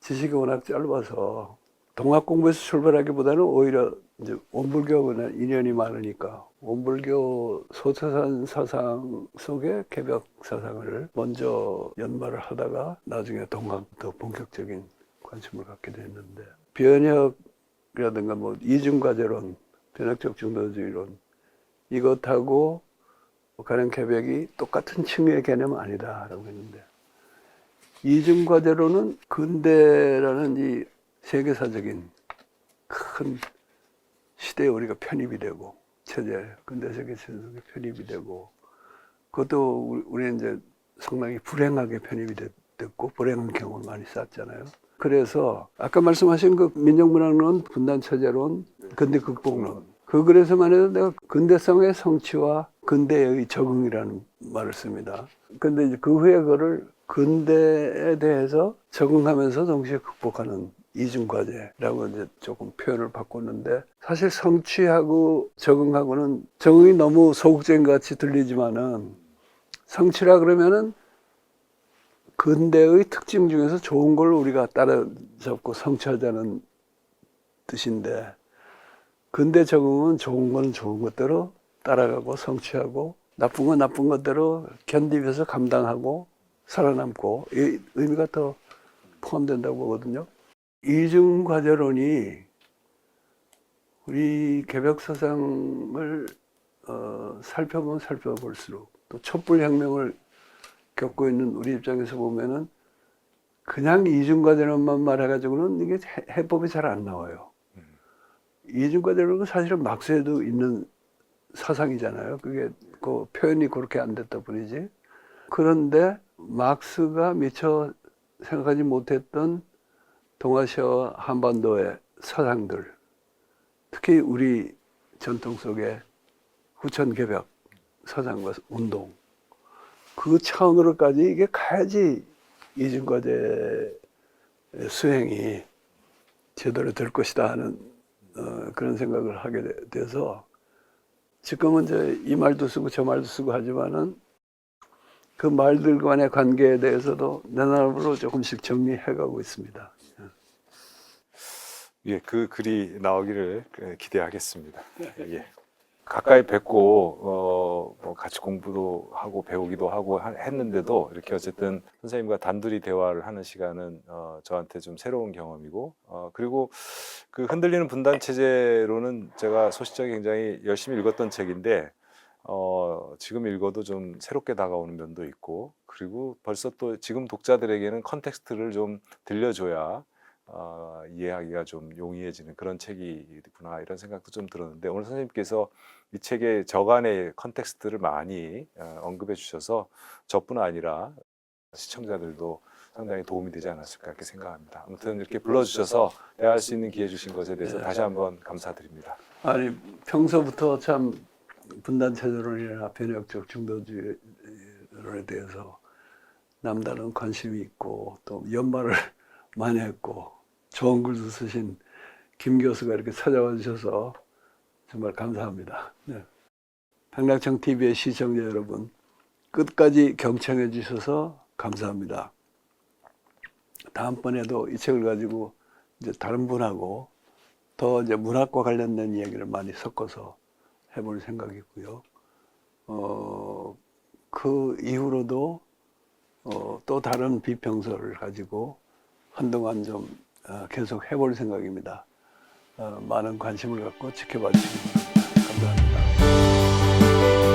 지식이 워낙 짧아서 동학 공부에서 출발하기보다는 오히려 이제 원불교하고는 인연이 많으니까 원불교 소태산 사상 속의 개벽 사상을 먼저 연마를 하다가 나중에 동학 더 본격적인 관심을 갖게 됐는데 변혁이라든가 뭐 이중과제론, 변혁적 중도주의론 이것하고 가령 개벽이 똑같은 층위의 개념은 아니다라고 했는데 이중과제로는 근대라는 이 세계사적인 큰 시대에 우리가 편입이 되고 체제, 근대 세계 체제에 편입이 되고 그것도 우리는 이제 상당히 불행하게 편입이 됐고 불행한 경험을 많이 쌓았잖아요. 그래서 아까 말씀하신 그 민족문화론, 분단체제론, 근대 극복론 그 글에서만 해도 내가 근대성의 성취와 근대의 적응이라는 말을 씁니다. 근데 이제 그 후에 그거를 근대에 대해서 적응하면서 동시에 극복하는 이중과제라고 이제 조금 표현을 바꿨는데 사실 성취하고 적응하고는 적응이 너무 소극적인 것 같이 들리지만은 성취라 그러면은 근대의 특징 중에서 좋은 걸 우리가 따라잡고 성취하자는 뜻인데 근대 적응은 좋은 건 좋은 것대로 따라가고 성취하고 나쁜 건 나쁜 것대로 견디면서 감당하고 살아남고 이 의미가 더 포함된다고 보거든요. 이중과제론이 우리 개벽사상을 살펴보면 살펴볼수록 또 촛불혁명을 겪고 있는 우리 입장에서 보면은 그냥 이중과제론만 말해가지고는 이게 해법이 잘 안 나와요. 이중과제론은 사실은 막스에도 있는 사상이잖아요. 그게 그 표현이 그렇게 안 됐다 뿐이지. 그런데 막스가 미처 생각하지 못했던 동아시아와 한반도의 사상들, 특히 우리 전통 속의 후천개벽 사상과 운동, 그 차원으로까지 이게 가야지 이중과제 수행이 제대로 될 것이다 하는 그런 생각을 하게 돼서 지금은 이제 이 말도 쓰고 저 말도 쓰고 하지만은 그 말들 간의 관계에 대해서도 내 나름으로 조금씩 정리해가고 있습니다.
예, 그 글이 나오기를 기대하겠습니다. 예. 가까이 뵙고 뭐 같이 공부도 하고 배우기도 하고 했는데도 이렇게 어쨌든 선생님과 단둘이 대화를 하는 시간은 저한테 좀 새로운 경험이고 그리고 그 흔들리는 분단 체제로는 제가 소시적이 굉장히 열심히 읽었던 책인데 지금 읽어도 좀 새롭게 다가오는 면도 있고 그리고 벌써 또 지금 독자들에게는 컨텍스트를 좀 들려줘야 이해하기가 좀 용이해지는 그런 책이구나 이런 생각도 좀 들었는데 오늘 선생님께서 이 책의 저간의 컨텍스트를 많이 언급해 주셔서 저뿐 아니라 시청자들도 상당히 도움이 되지 않았을까 이렇게 생각합니다. 아무튼 이렇게 불러주셔서 대화할 수 있는 기회 주신 것에 대해서 다시 한번 감사드립니다.
아니 평소부터 참 분단체제론이나 변혁적 중도주의론에 대해서 남다른 관심이 있고 또 연말을 많이 했고 좋은 글도 쓰신 김 교수가 이렇게 찾아와 주셔서 정말 감사합니다. 네. 백낙청 TV의 시청자 여러분 끝까지 경청해 주셔서 감사합니다. 다음번에도 이 책을 가지고 이제 다른 분하고 더 이제 문학과 관련된 이야기를 많이 섞어서 해볼 생각이고요. 그 이후로도 또 다른 비평서를 가지고 한동안 좀 계속 해볼 생각입니다. 많은 관심을 갖고 지켜봐 주시기 바랍니다. 감사합니다.